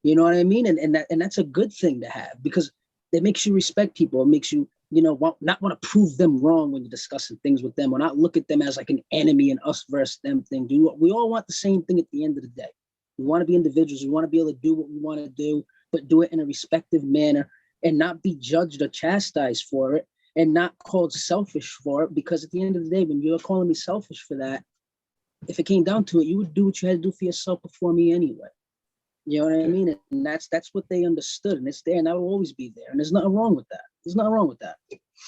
You know what I mean? And that's a good thing to have because it makes you respect people. It makes you, you know, not want to prove them wrong when you're discussing things with them, or not look at them as like an enemy and us versus them thing. We all want the same thing at the end of the day. We want to be individuals. We want to be able to do what we want to do, but do it in a respectful manner and not be judged or chastised for it and not called selfish for it. Because at the end of the day, when you're calling me selfish for that, if it came down to it, you would do what you had to do for yourself before me anyway. You know what I mean? And that's what they understood, and it's there, and that will always be there. And there's nothing wrong with that. There's nothing wrong with that.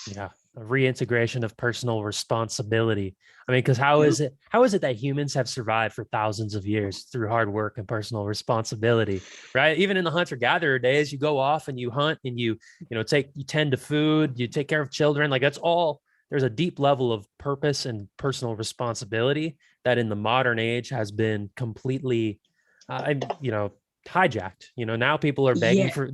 Yeah, a reintegration of personal responsibility. I mean, because how is it that humans have survived for thousands of years through hard work and personal responsibility, right? Even in the hunter-gatherer days, you go off and you hunt and you tend to food, you take care of children. Like that's all. There's a deep level of purpose and personal responsibility that in the modern age has been completely, hijacked. You know, now people are begging for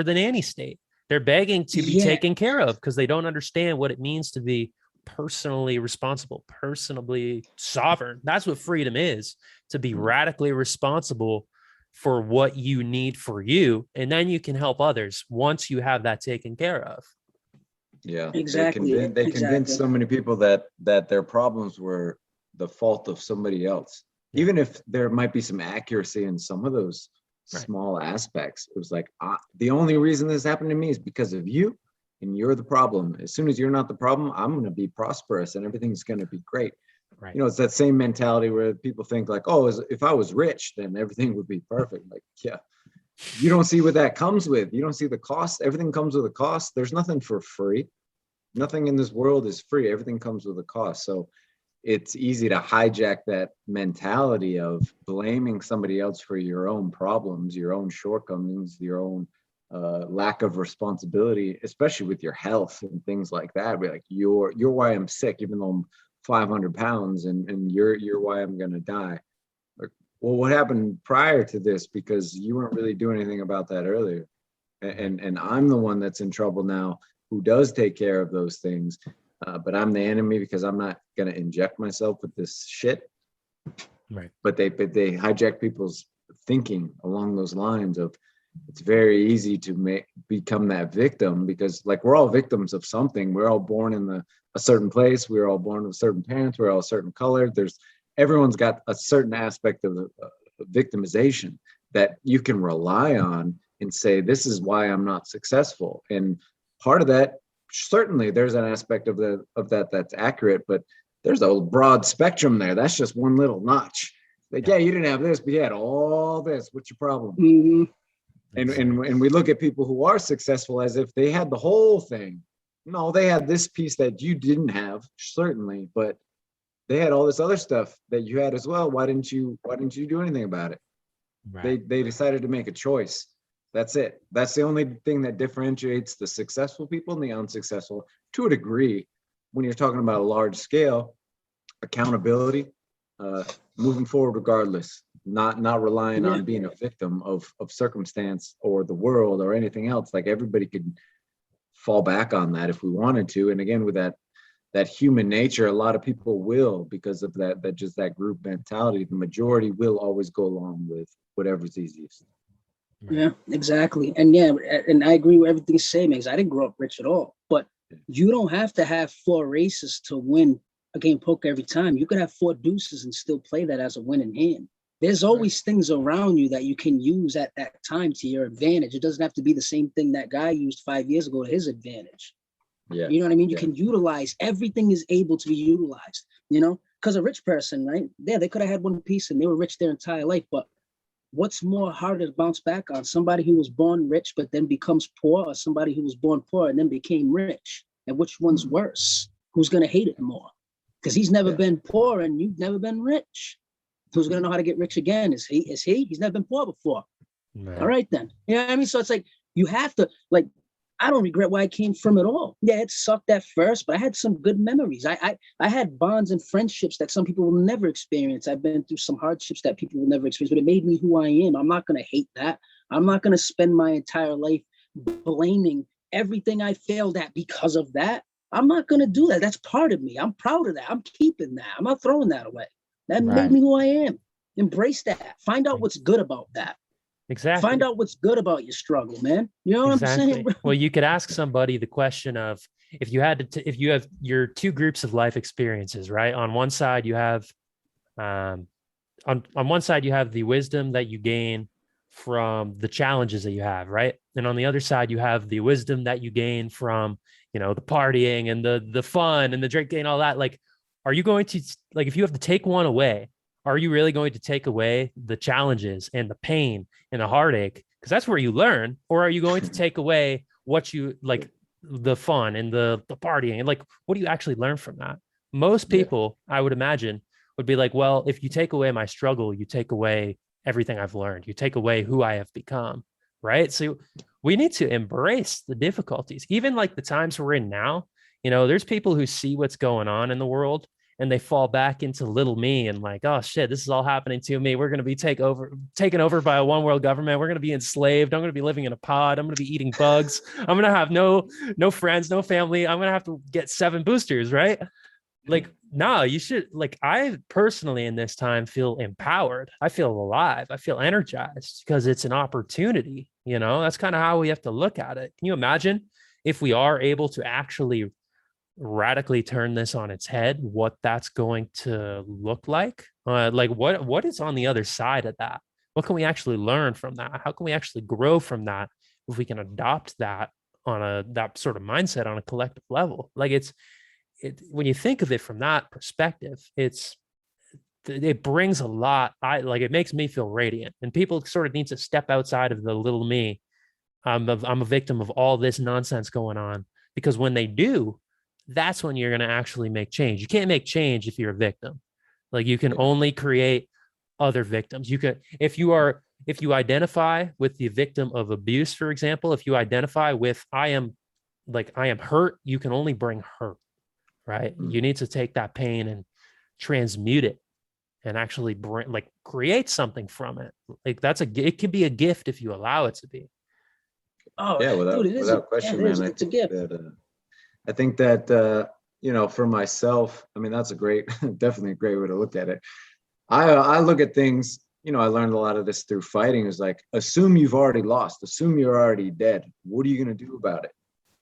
the nanny state. They're begging to be taken care of because they don't understand what it means to be personally responsible, personally sovereign. That's what freedom is, to be radically responsible for what you need for you, and then you can help others once you have that taken care of. Yeah, Exactly. They convinced so many people that their problems were the fault of somebody else. Yeah. Even if there might be some accuracy in some of those Right. small aspects, it was like, the only reason this happened to me is because of you, and you're the problem. As soon as you're not the problem, I'm going to be prosperous and everything's going to be great. Right. You know, it's that same mentality where people think like, oh, if I was rich, then everything would be perfect. Like, yeah, you don't see what that comes with. You don't see the cost. Everything comes with a cost. There's nothing for free. Nothing in this world is free. Everything comes with a cost. So it's easy to hijack that mentality of blaming somebody else for your own problems, your own shortcomings, your own lack of responsibility, especially with your health and things like that. Be like, you're why I'm sick, even though I'm 500 pounds, and you're why I'm gonna die. Like, well, what happened prior to this? Because you weren't really doing anything about that earlier, and I'm the one that's in trouble now, who does take care of those things. But I'm the enemy because I'm not going to inject myself with this shit. Right. But they hijack people's thinking along those lines of, it's very easy to become that victim, because like we're all victims of something. We're all born in a certain place. We're all born with certain parents. We're all a certain color. Everyone's got a certain aspect of victimization that you can rely on and say, this is why I'm not successful. And part of that, certainly there's an aspect of that that's accurate, but there's a broad spectrum there. That's just one little notch. Like, yeah, you didn't have this, but you had all this. What's your problem? Mm-hmm. And we look at people who are successful as if they had the whole thing. No, they had this piece that you didn't have, certainly, but they had all this other stuff that you had as well. Why didn't you do anything about it? Right. They decided to make a choice. That's it. That's the only thing that differentiates the successful people and the unsuccessful to a degree. When you're talking about a large scale, accountability, moving forward regardless, not relying on being a victim of circumstance or the world or anything else. Like, everybody could fall back on that if we wanted to. And again, with that human nature, a lot of people will, because of that group mentality. The majority will always go along with whatever's easiest. Yeah, exactly. And and I agree with everything you're saying, because I didn't grow up rich at all. But you don't have to have 4 aces to win a game of poker every time. You could have 4 deuces and still play that as a winning hand. There's always things around you that you can use at that time to your advantage. It doesn't have to be the same thing that guy used 5 years ago to his advantage. Yeah. You know what I mean? You can utilize, everything is able to be utilized, because a rich person, right? Yeah, they could have had one piece and they were rich their entire life, but what's more harder to bounce back on? Somebody who was born rich but then becomes poor, or somebody who was born poor and then became rich? And which one's worse? Who's going to hate it more? Because he's never been poor and you've never been rich. Who's going to know how to get rich again? Is he? He's never been poor before. Man. All right, then. You know what I mean? So it's like, you have to, like, I don't regret where I came from at all. Yeah, it sucked at first, but I had some good memories. I had bonds and friendships that some people will never experience. I've been through some hardships that people will never experience, but it made me who I am. I'm not going to hate that. I'm not going to spend my entire life blaming everything I failed at because of that. I'm not going to do that. That's part of me. I'm proud of that. I'm keeping that. I'm not throwing that away. That made me who I am. Embrace that. Find out what's good about that. Exactly. Find out what's good about your struggle, man. You know what I'm saying? Well, you could ask somebody the question of, if you had to, if you have your 2 groups of life experiences, right? On one side, you have, on one side, you have the wisdom that you gain from the challenges that you have, right? And on the other side, you have the wisdom that you gain from, the partying and the fun and the drinking and all that. Like, are you going to, like, if you have to take one away, are you really going to take away the challenges and the pain and the heartache? Because that's where you learn. Or are you going to take away what you like, the fun and the partying, and like, what do you actually learn from that? Most people, I would imagine, would be like, well, if you take away my struggle, you take away everything I've learned. You take away who I have become, right? So we need to embrace the difficulties, even like the times we're in now. There's people who see what's going on in the world and they fall back into little me and like, oh shit, this is all happening to me. We're going to be taken over by a one world government. We're going to be enslaved. I'm going to be living in a pod. I'm going to be eating bugs. I'm going to have no friends, no family. I'm going to have to get 7 boosters, right? Like, No, you should, like, I personally in this time feel empowered. I feel alive. I feel energized because it's an opportunity. That's kind of how we have to look at it. Can you imagine if we are able to actually radically turn this on its head, what that's going to look like? Like what is on the other side of that? What can we actually learn from that? How can we actually grow from that if we can adopt that on that sort of mindset on a collective level? Like when you think of it from that perspective, it brings a lot. It makes me feel radiant, and people sort of need to step outside of the little me. I'm a victim of all this nonsense going on, because when they do, that's when you're going to actually make change. You can't make change if you're a victim. Like, you can only create other victims. You could, if you identify with the victim of abuse, for example, if you identify with I am hurt, you can only bring hurt, right? You need to take that pain and transmute it and actually create something from it. Like, it could be a gift if you allow it to be. Oh yeah, without question, man. It's a gift. I think that for myself, I mean, that's definitely a great way to look at it. I look at things, I learned a lot of this through fighting. Is like, assume you've already lost, assume you're already dead. What are you going to do about it?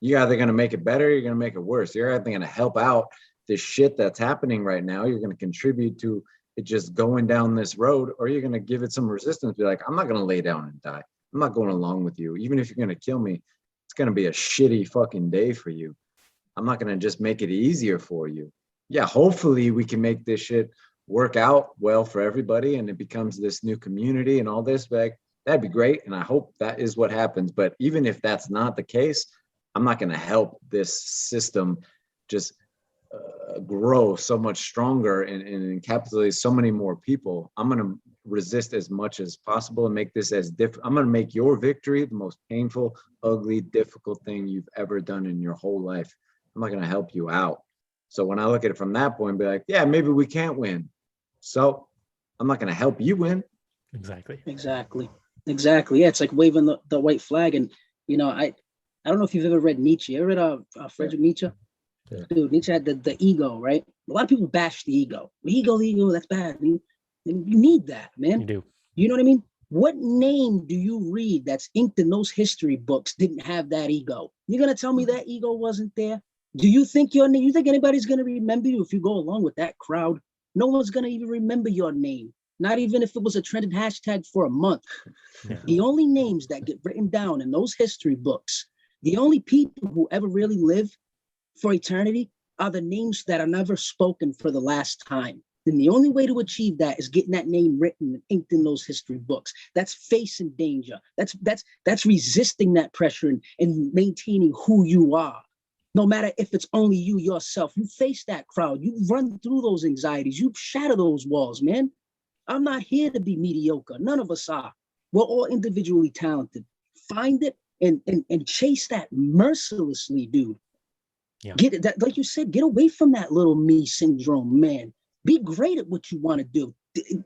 You're either going to make it better, or you're going to make it worse. You're either going to help out this shit that's happening right now. You're going to contribute to it just going down this road, or you're going to give it some resistance. Be like, I'm not going to lay down and die. I'm not going along with you. Even if you're going to kill me, it's going to be a shitty fucking day for you. I'm not going to just make it easier for you. Yeah, hopefully we can make this shit work out well for everybody and it becomes this new community and all this. But that'd be great. And I hope that is what happens. But even if that's not the case, I'm not going to help this system just grow so much stronger and encapsulate so many more people. I'm going to resist as much as possible and make this as different. I'm going to make your victory the most painful, ugly, difficult thing you've ever done in your whole life. I'm not going to help you out. So when I look at it from that point, be like, yeah, maybe we can't win. So I'm not going to help you win. Exactly. Yeah, it's like waving the white flag. And, I don't know if you've ever read Nietzsche. You ever read Friedrich Nietzsche? Yeah. Dude, Nietzsche had the ego, right? A lot of people bash the ego. The ego, that's bad. I mean, you need that, man. You do. You know what I mean? What name do you read that's inked in those history books didn't have that ego? You're going to tell me that ego wasn't there? Do you think you think anybody's going to remember you if you go along with that crowd? No one's going to even remember your name. Not even if it was a trending hashtag for a month. Yeah. The only names that get written down in those history books, the only people who ever really live for eternity are the names that are never spoken for the last time. And the only way to achieve that is getting that name written and inked in those history books. That's facing danger. That's resisting that pressure and maintaining who you are. No matter if it's only you yourself, you face that crowd, you run through those anxieties, you shatter those walls, man. I'm not here to be mediocre. None of us are. We're all individually talented. Find it and chase that mercilessly, dude. Yeah. Get it, that, like you said, get away from that little me syndrome, man. Be great at what you want to do.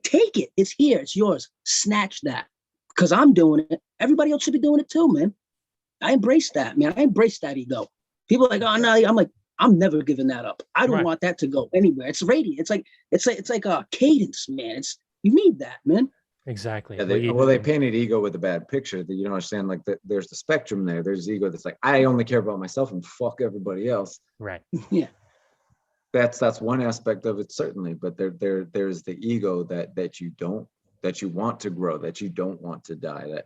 Take it. It's here. It's yours. Snatch that. Because I'm doing it. Everybody else should be doing it too, man. I embrace that, man. I embrace that ego. People are like, oh no, I'm like, I'm never giving that up. I don't want that to go anywhere. It's radiant. It's like a cadence, man. You need that, man. Exactly. Yeah, they painted ego with a bad picture. That you don't understand. Like there's the spectrum there. There's ego that's like, I only care about myself and fuck everybody else. Right. Yeah. That's one aspect of it, certainly. But there's the ego that you want to grow, that you don't want to die.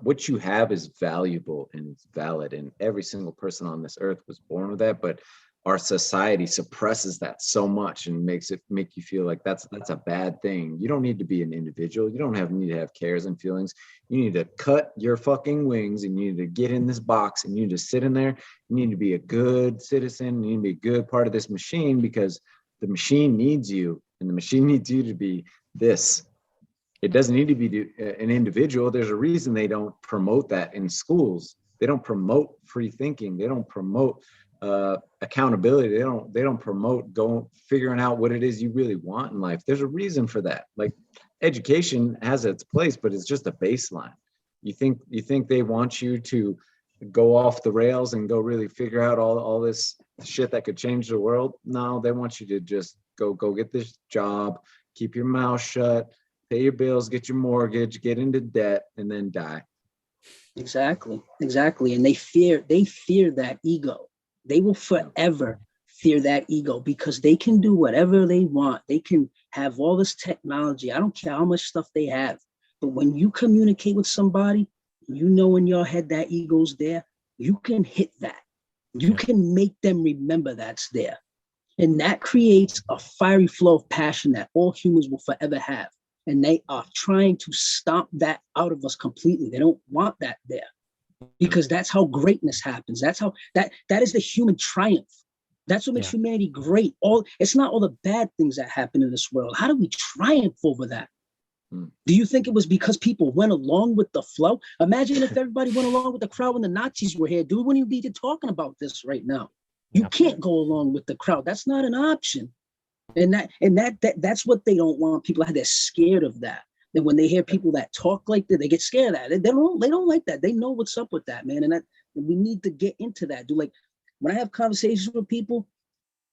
What you have is valuable and it's valid, and every single person on this earth was born with that. But our society suppresses that so much and make you feel like that's a bad thing. You don't need to be an individual. You don't need to have cares and feelings. You need to cut your fucking wings and you need to get in this box and you need to sit in there. You need to be a good citizen. You need to be a good part of this machine because the machine needs you and the machine needs you to be this. It doesn't need to be an individual. There's a reason they don't promote that in schools. They don't promote free thinking. They don't promote accountability. They don't promote figuring out what it is you really want in life. There's a reason for that. Like education has its place, but it's just a baseline. You think they want you to go off the rails and go really figure out all this shit that could change the world. No, they want you to just go get this job, keep your mouth shut, pay your bills, get your mortgage, get into debt, and then die. Exactly. And they fear that ego. They will forever fear that ego because they can do whatever they want. They can have all this technology. I don't care how much stuff they have. But when you communicate with somebody, you know in your head that ego's there, you can hit that. You can make them remember that's there. And that creates a fiery flow of passion that all humans will forever have. And they are trying to stomp that out of us completely. They don't want that there because that's how greatness happens. That's how that is the human triumph. That's what makes humanity great. It's not all the bad things that happen in this world. How do we triumph over that? Do you think it was because people went along with the flow? Imagine if everybody went along with the crowd when the Nazis were here. Dude, wouldn't you be talking about this right now? You can't go along with the crowd. That's not an option. And that's what they don't want people. They're scared of that. And when they hear people that talk like that, they get scared of that. They don't like that. They know what's up with that, man. And we need to get into that. Dude, like when I have conversations with people,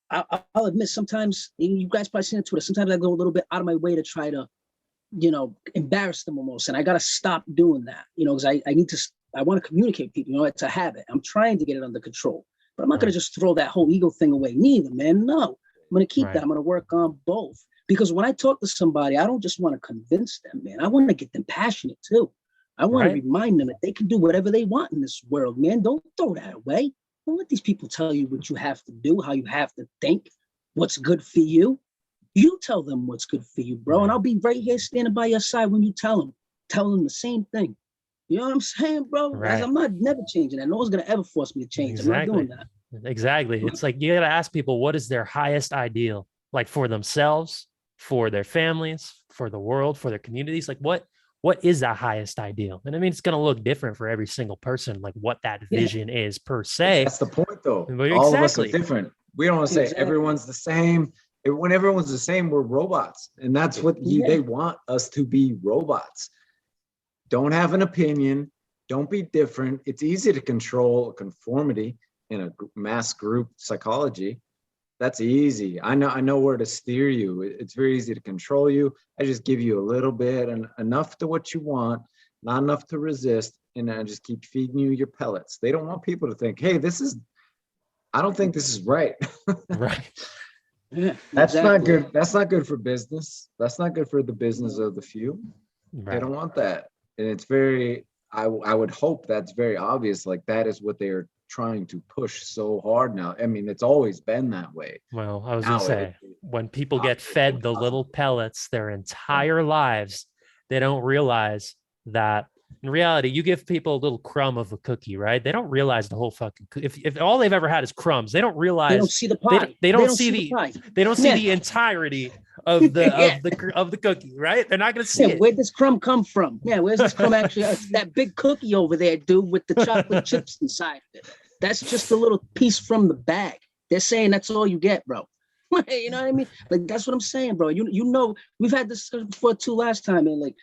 I'll admit sometimes, you guys probably seen it on Twitter, sometimes I go a little bit out of my way to try to, embarrass them almost. And I got to stop doing that, because I want to communicate with people, it's a habit. I'm trying to get it under control, but I'm not going to just throw that whole ego thing away neither, man. No, I'm going to keep that. I'm going to work on both. Because when I talk to somebody, I don't just want to convince them, man. I want to get them passionate too. I want to remind them that they can do whatever they want in this world, man. Don't throw that away. Don't let these people tell you what you have to do, how you have to think, what's good for you. You tell them what's good for you, bro. And I'll be right here standing by your side when you tell them the same thing. You know what I'm saying, bro? Right. I'm not never changing that. No one's going to ever force me to change. Exactly. I'm not doing that. Exactly. It's like you got to ask people, what is their highest ideal? Like for themselves, for their families, for the world, for their communities? Like what is that highest ideal? And I mean, it's going to look different for every single person, like what that vision is per se. That's the point though. All of us are different. We don't want to say everyone's the same. When everyone's the same, we're robots. And that's what they want us to be, robots. Don't have an opinion. Don't be different. It's easy to control conformity in a mass group psychology. That's easy. I know where to steer you. It's very easy to control you. I just give you a little bit and enough to what you want, not enough to resist. And I just keep feeding you your pellets. They don't want people to think, hey, I don't think this is right. Right. Yeah, that's not good. That's not good for business. That's not good for the business of the few. Right. They don't want that. And it's I would hope that's very obvious. Like that is what they're trying to push so hard now. I mean, it's always been that way. Well, I was going to say, when people get fed the little pellets their entire lives, they don't realize that in reality, you give people a little crumb of a cookie, right? They don't realize the whole fucking if all they've ever had is crumbs, they don't realize they don't see the pie. They don't see the entirety of the of the cookie, right? They're not going to see it. Where'd this crumb come from? Yeah, where's this crumb actually? That big cookie over there, dude, with the chocolate chips inside of it. That's just a little piece from the bag. They're saying that's all you get, bro. You know what I mean? Like that's what I'm saying, bro. You know, we've had this discussion before too last time, and like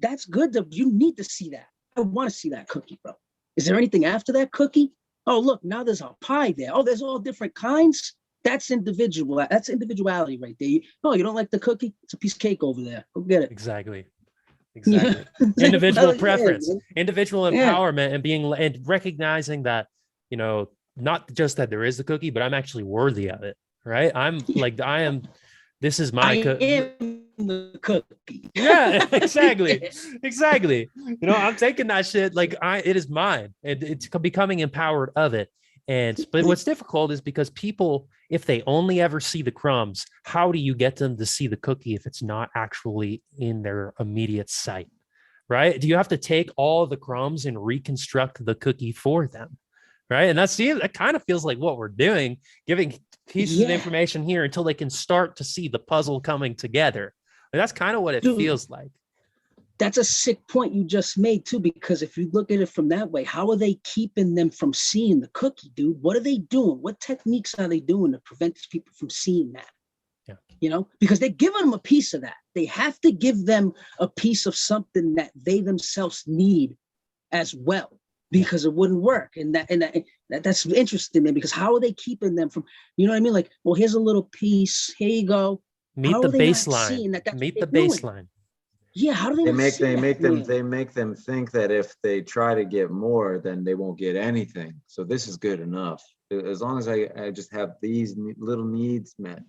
that's good. You need to see that. I want to see that cookie, bro. Is there anything after that cookie? Oh, look, now there's a pie there. Oh, there's all different kinds. That's individual. That's individuality right there. You don't like the cookie? It's a piece of cake over there. Go get it. Exactly. Individual preference, individual empowerment, and recognizing that, not just that there is the cookie, but I'm actually worthy of it. Right. This is my the cookie. Yeah, exactly. Exactly. I'm taking that shit like it is mine, and it's becoming empowered of it. But what's difficult is because people, if they only ever see the crumbs, how do you get them to see the cookie if it's not actually in their immediate sight? Right? Do you have to take all the crumbs and reconstruct the cookie for them? Right. And that kind of feels like what we're doing, giving pieces of information here until they can start to see the puzzle coming together. And that's kind of what it feels like. That's a sick point you just made too, because if you look at it from that way, how are they keeping them from seeing the cookie, dude? What are they doing? What techniques are they doing to prevent these people from seeing that? Yeah. Because they're giving them a piece of that. They have to give them a piece of something that they themselves need as well. because it wouldn't work. And that's interesting, man, because how are they keeping them from, you know what I mean? Like, well, here's a little piece. Here you go. Meet How the are they not baseline. seeing that? That's Meet what the they're doing? baseline. Yeah, how do they They not make see that, man? they make them think that if they try to get more, then they won't get anything. So this is good enough. As long as I just have these little needs met,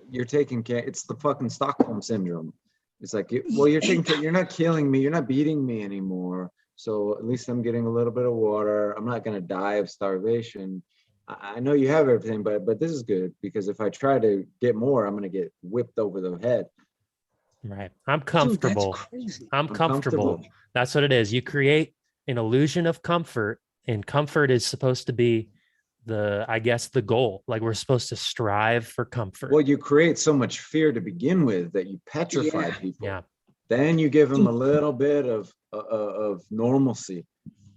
you're taking care. It's the fucking Stockholm syndrome. It's like, well, you're taking care. You're not killing me. You're not beating me anymore. So at least I'm getting a little bit of water. I'm not gonna die of starvation. I know you have everything, but this is good, because if I try to get more, I'm gonna get whipped over the head. Right. I'm Dude, comfortable. that's crazy. I'm comfortable. That's what it is. You create an illusion of comfort, and comfort is supposed to be the goal. Like, we're supposed to strive for comfort. Well, you create so much fear to begin with that you petrify people. Yeah. Then you give them a little bit of normalcy.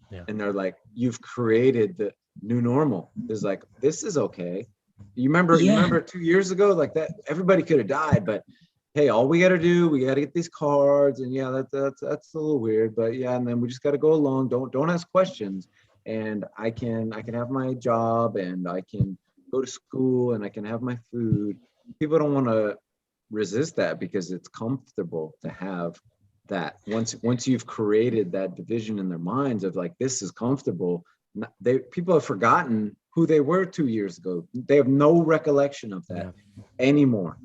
Yeah. And they're like, you've created the new normal. It's like, this is okay. You remember 2 years ago, like that, everybody could have died, but hey, all we got to do, we got to get these cards, and yeah, that's a little weird, but yeah, and then we just got to go along. Don't ask questions, and I can have my job, and I can go to school, and I can have my food. People don't want to resist that because it's comfortable to have that. Once you've created that division in their minds of like, this is comfortable, people have forgotten who they were 2 years ago. They have no recollection of that anymore.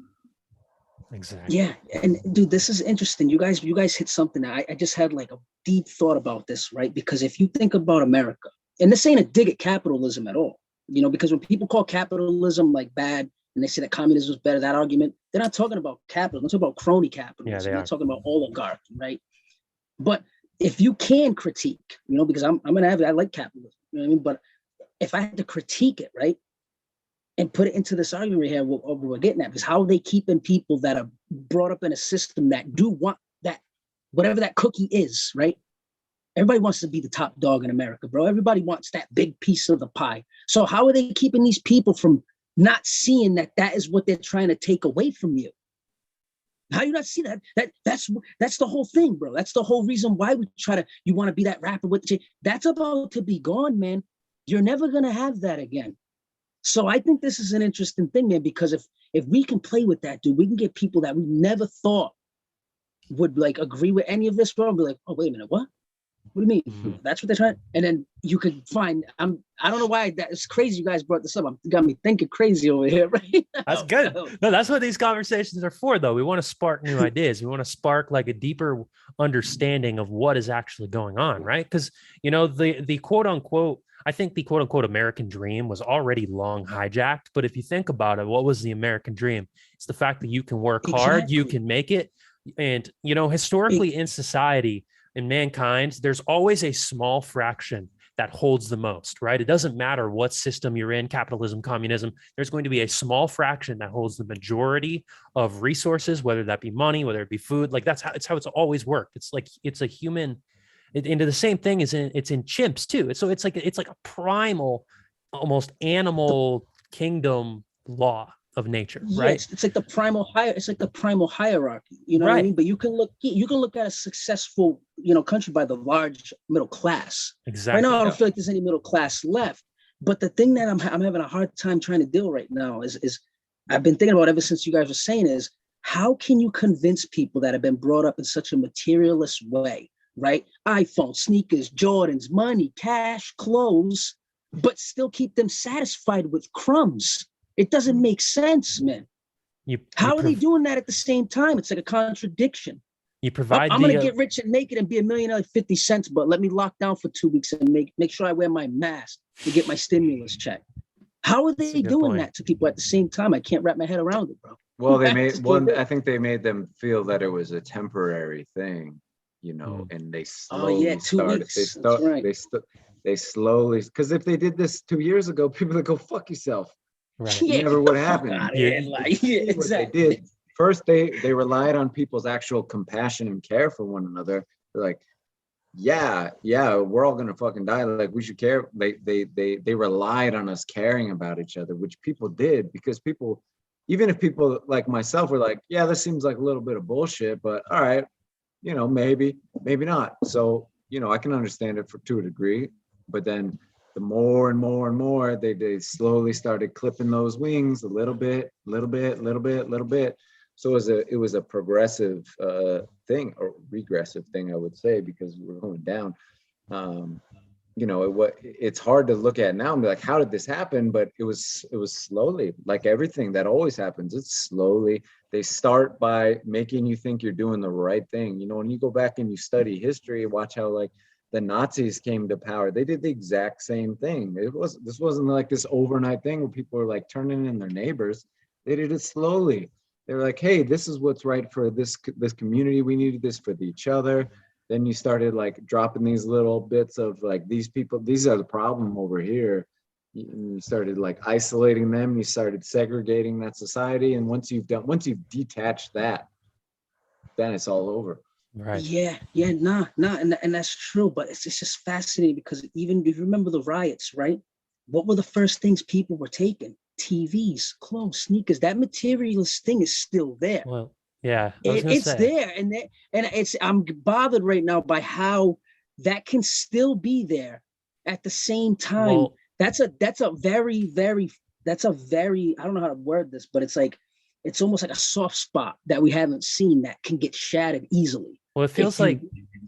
Exactly. Yeah, and dude, this is interesting. You guys hit something. I just had like a deep thought about this, right? Because if you think about America, and this ain't a dig at capitalism at all, you know, because when people call capitalism like bad, and they say that communism is better, that argument, they're not talking about capitalism. They're talking about crony capitalism. Yeah, they're talking about oligarchy, right? But if you can critique, you know, because I'm an avid, I like capitalism, you know what I mean? But if I had to critique it, right, and put it into this argument we have, what we're getting at, is how are they keeping people that are brought up in a system that do want that, whatever that cookie is, right? Everybody wants to be the top dog in America, bro. Everybody wants that big piece of the pie. So how are they keeping these people from not seeing that that is what they're trying to take away from you? How you not see that? That's the whole thing, bro. That's the whole reason why we you want to be that rapper with the, that's about to be gone, man. You're never going to have that again. So I think this is an interesting thing, man, because if we can play with that, dude, we can get people that we never thought would like agree with any of this, bro, and be like, oh, wait a minute, what? What do you mean? Mm-hmm. That's what they're trying. And then you could find, I don't know why it's crazy you guys brought this up. Got me thinking crazy over here, right? That's good. No, that's what these conversations are for, though. We want to spark new ideas. We want to spark like a deeper understanding of what is actually going on, right? Because, you know, the quote unquote, I think the quote unquote American dream was already long hijacked. But if you think about it, what was the American dream? It's the fact that you can work hard, you can make it. And, you know, historically in society, in mankind, there's always a small fraction that holds the most, right? It doesn't matter what system you're in, capitalism, communism, there's going to be a small fraction that holds the majority of resources, whether that be money, whether it be food. Like it's how it's always worked. It's like, it's a human, into the same thing it's in chimps too. So it's like a primal, almost animal kingdom law of nature, right? Yes, it's like the primal hierarchy, you know what I mean? But you can look at a successful, you know, country by the large middle class. Exactly. Right now, I don't feel like there's any middle class left. But the thing that I'm having a hard time trying to deal right now is I've been thinking about ever since you guys were saying is, how can you convince people that have been brought up in such a materialist way, right? iPhone, sneakers, Jordans, money, cash, clothes, but still keep them satisfied with crumbs? It doesn't make sense, man. How are they doing that at the same time? It's like a contradiction. You provide. I'm gonna get rich and make it and be a millionaire like 50 cents, but let me lock down for 2 weeks and make sure I wear my mask to get my stimulus check. How are they doing that to people at the same time? I can't wrap my head around it, bro. Well, I think they made them feel that it was a temporary thing, you know, and they slowly started. They slowly, because if they did this 2 years ago, people would go, fuck yourself. Right. Yeah. Never would happen. Exactly. What they did first, they relied on people's actual compassion and care for one another. They're like, yeah, we're all gonna fucking die. Like, we should care. They relied on us caring about each other, which people did, because people, even if people like myself were like, yeah, this seems like a little bit of bullshit, but all right, you know, maybe not. So, you know, I can understand it to a degree. But then the more and more and more, they slowly started clipping those wings a little bit. So it was a progressive thing, or regressive thing, I would say, because we're going down. It's hard to look at now and be like, how did this happen? But it was slowly, like everything that always happens. It's slowly. They start by making you think you're doing the right thing. When you go back and you study history, watch how like the Nazis came to power. They did the exact same thing. This wasn't like this overnight thing where people were like turning in their neighbors. They did it slowly. They were like, hey, this is what's right for this community. We needed this for each other. Then you started like dropping these little bits of like, these people, these are the problem over here. You started like isolating them. You started segregating that society. And once you've detached that, then it's all over. Right. Nah. And that's true. But it's just fascinating because even if you remember the riots, right? What were the first things people were taking? TVs, clothes, sneakers. That materialist thing is still there. Well, yeah, it's there, and I'm bothered right now by how that can still be there at the same time. Well, that's a very I don't know how to word this, but it's almost like a soft spot that we haven't seen that can get shattered easily. Well, it feels like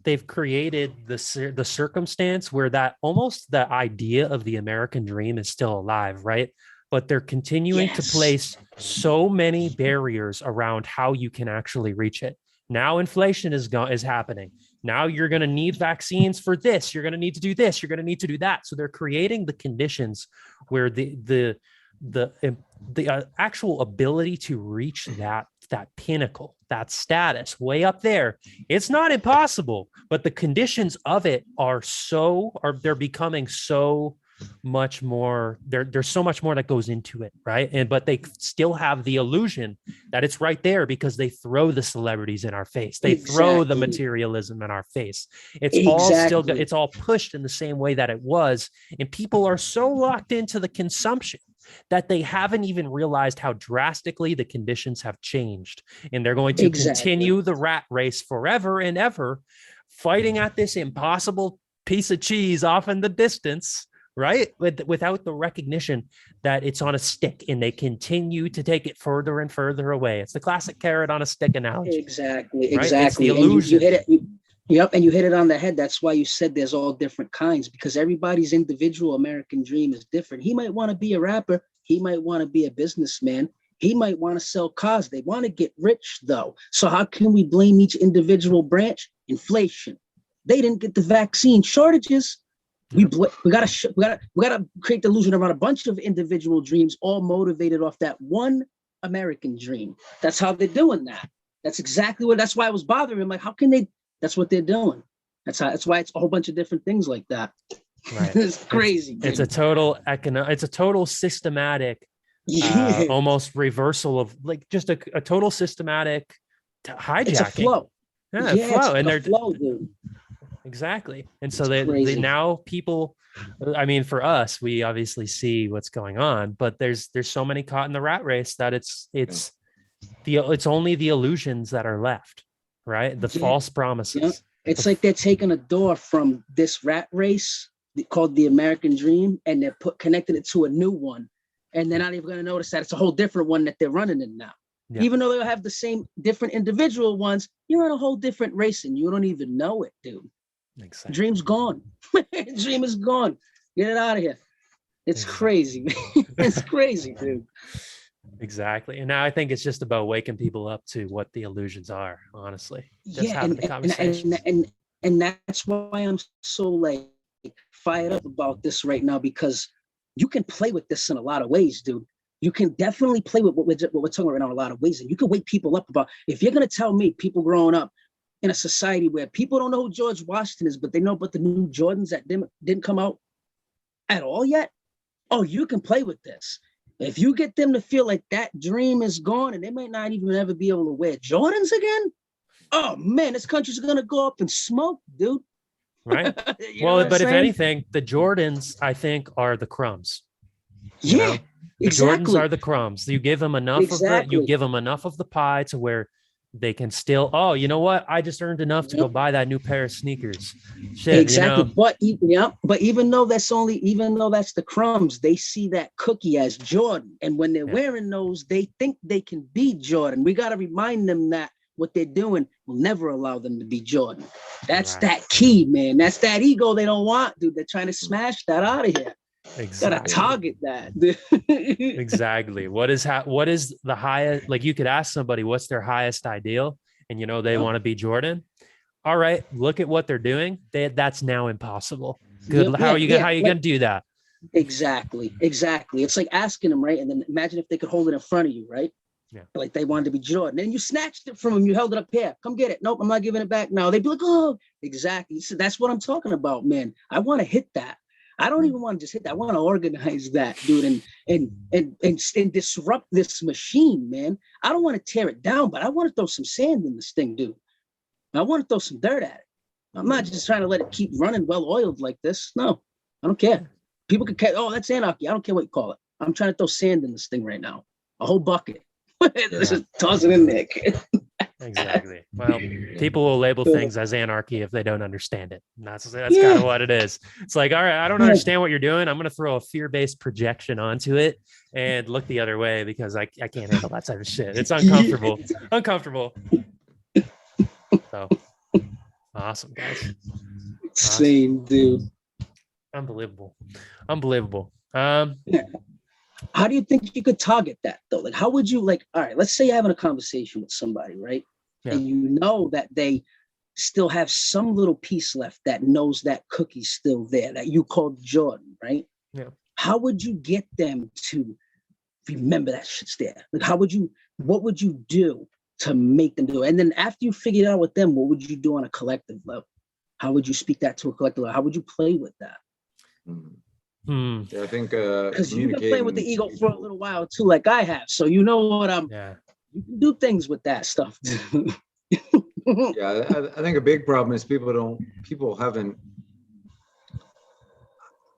they've created the circumstance where that almost the idea of the American dream is still alive, right? But they're continuing to place so many barriers around how you can actually reach it. Now inflation is happening. Now you're going to need vaccines for this. You're going to need to do this. You're going to need to do that. So they're creating the conditions where the actual ability to reach that pinnacle, that status way up there, it's not impossible, but the conditions of it they're becoming so much more. There's so much more that goes into it, right? But they still have the illusion that it's right there because they throw the celebrities in our face. They throw the materialism in our face. It's all pushed in the same way that it was, and people are so locked into the consumption that they haven't even realized how drastically the conditions have changed, and they're going to continue the rat race forever and ever, fighting at this impossible piece of cheese off in the distance, right? Without the recognition that it's on a stick, and they continue to take it further and further away. It's the classic carrot on a stick analogy. Exactly. Right? It's the illusion. And you hit it. Yep, and you hit it on the head. That's why you said there's all different kinds, because everybody's individual American dream is different. He might want to be a rapper. He might want to be a businessman. He might want to sell cars. They want to get rich, though. So how can we blame each individual branch? Inflation. They didn't get the vaccine. Shortages. We gotta create the illusion around a bunch of individual dreams, all motivated off that one American dream. That's how they're doing that. That's why I was bothering him. Like, how can they? That's what they're doing. That's why it's a whole bunch of different things like that. Right. It's crazy. It's a total systematic, almost reversal of like just a total systematic hijacking. It's a flow. Yeah, flow. And they're flow, dude. Exactly. And so they now people, I mean, for us, we obviously see what's going on, but there's so many caught in the rat race that it's only the illusions that are left, right? The false promises. Yeah. It's like they're taking a door from this rat race called the American dream, and they're connecting it to a new one. And they're not even going to notice that it's a whole different one that they're running in now. Yeah. Even though they'll have the same different individual ones, you're in a whole different race and you don't even know it, dude. Exactly. Dream's gone. Dream is gone. Get it out of here. It's crazy. It's crazy, dude. Exactly. And now I think it's just about waking people up to what the illusions are, honestly. Just having the conversation. And that's why I'm so like fired up about this right now, because you can play with this in a lot of ways, dude. You can definitely play with what we're talking about right now in a lot of ways. And you can wake people up about, if you're going to tell me people growing up in a society where people don't know who George Washington is, but they know about the new Jordans that didn't come out at all yet. Oh, you can play with this. If you get them to feel like that dream is gone and they might not even ever be able to wear Jordans again, oh man, this country's gonna go up in smoke, dude. Right. Well, but if anything, the Jordans, I think, are the crumbs. Yeah, the Jordans are the crumbs. You give them enough of you give them enough of the pie to where they can still, oh, you know what? I just earned enough to go buy that new pair of sneakers. Shit, Exactly. you know? But even though that's the crumbs, they see that cookie as Jordan. And when they're wearing those, they think they can be Jordan. We got to remind them that what they're doing will never allow them to be Jordan. That's that key, man. That's that ego they don't want, dude. They're trying to smash that out of here. Exactly. Gotta target that. Exactly. What is the highest? Like, you could ask somebody what's their highest ideal, and you know they want to be Jordan. All right, look at what they're doing. That's now impossible. Good. How are you gonna do that? Exactly. It's like asking them, right? And then imagine if they could hold it in front of you, right? Yeah. Like they wanted to be Jordan, and you snatched it from them. You held it up here. Come get it. Nope, I'm not giving it back now. They'd be like, oh, exactly. So that's what I'm talking about, man. I want to hit that. I don't even want to just hit that. I want to organize that, dude, and disrupt this machine, man. I don't want to tear it down, but I want to throw some sand in this thing, dude. I want to throw some dirt at it. I'm not just trying to let it keep running well-oiled like this. No, I don't care. People could care. Oh, that's anarchy. I don't care what you call it. I'm trying to throw sand in this thing right now. A whole bucket. Just toss it in there. Exactly. Well, people will label things as anarchy if they don't understand it. And that's kind of what it is. It's like, all right, I don't understand what you're doing. I'm going to throw a fear-based projection onto it and look the other way because I can't handle that type of shit. It's uncomfortable. Uncomfortable. So awesome, guys. Insane, dude. Unbelievable. How do you think you could target that though? Like, how would you all right, let's say you're having a conversation with somebody, right? Yeah. And you know that they still have some little piece left that knows that cookie's still there, that you called Jordan, right? Yeah. How would you get them to remember that shit's there? Like, what would you do to make them do it? And then after you figured it out with them, what would you do on a collective level? How would you speak that to a collective level? How would you play with that? Yeah, I think because you've been playing with the ego for a little while too, like I have. So you know what you can do things with that stuff. Yeah, I think a big problem is people haven't,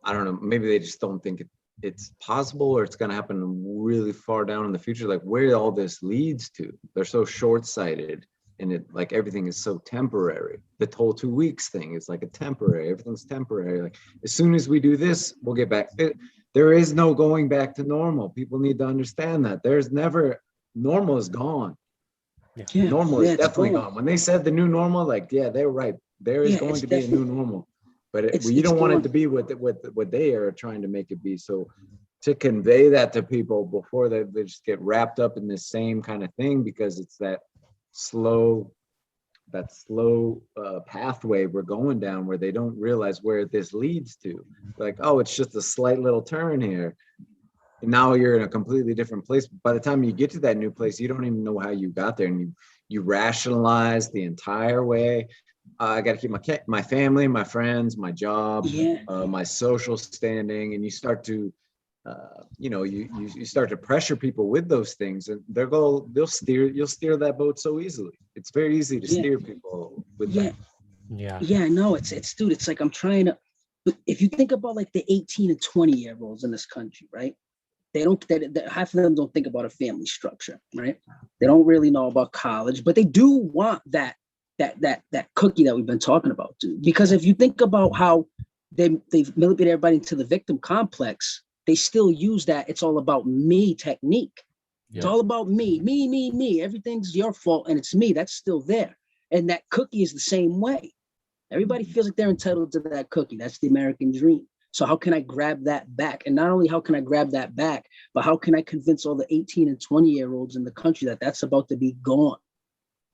I don't know, maybe they just don't think it's possible or it's going to happen really far down in the future, like where all this leads to. They're so short-sighted, and it like everything is so temporary. The whole 2 weeks thing is like a temporary, everything's temporary. Like as soon as we do this, we'll get back. There is no going back to normal. People need to understand that. There's never, normal is gone. Yeah. Normal is definitely gone. When they said the new normal, like, yeah, they're right. There is going to be a new normal, but you don't want it to be what they are trying to make it be. So to convey that to people before they just get wrapped up in this same kind of thing, because it's that slow pathway we're going down where they don't realize where this leads to. Like, oh, it's just a slight little turn here. And now you're in a completely different place. By the time you get to that new place, you don't even know how you got there. And you rationalize the entire way. I got to keep my family, my friends, my job, my social standing. And you start to, you start to pressure people with those things, and you'll steer that boat so easily. It's very easy to steer people with that. Yeah, no, it's dude, it's like I'm trying to, but if you think about like the 18 and 20-year-olds in this country, right? Half of them don't think about a family structure, right? They don't really know about college, but they do want that cookie that we've been talking about, dude. Because if you think about how they've manipulated everybody into the victim complex, they still use that it's all about me technique. Yeah. It's all about me. Everything's your fault and it's me. That's still there. And that cookie is the same way. Everybody feels like they're entitled to that cookie. That's the American dream. So how can I grab that back? And not only how can I grab that back, but how can I convince all the 18 and 20-year-olds in the country that that's about to be gone?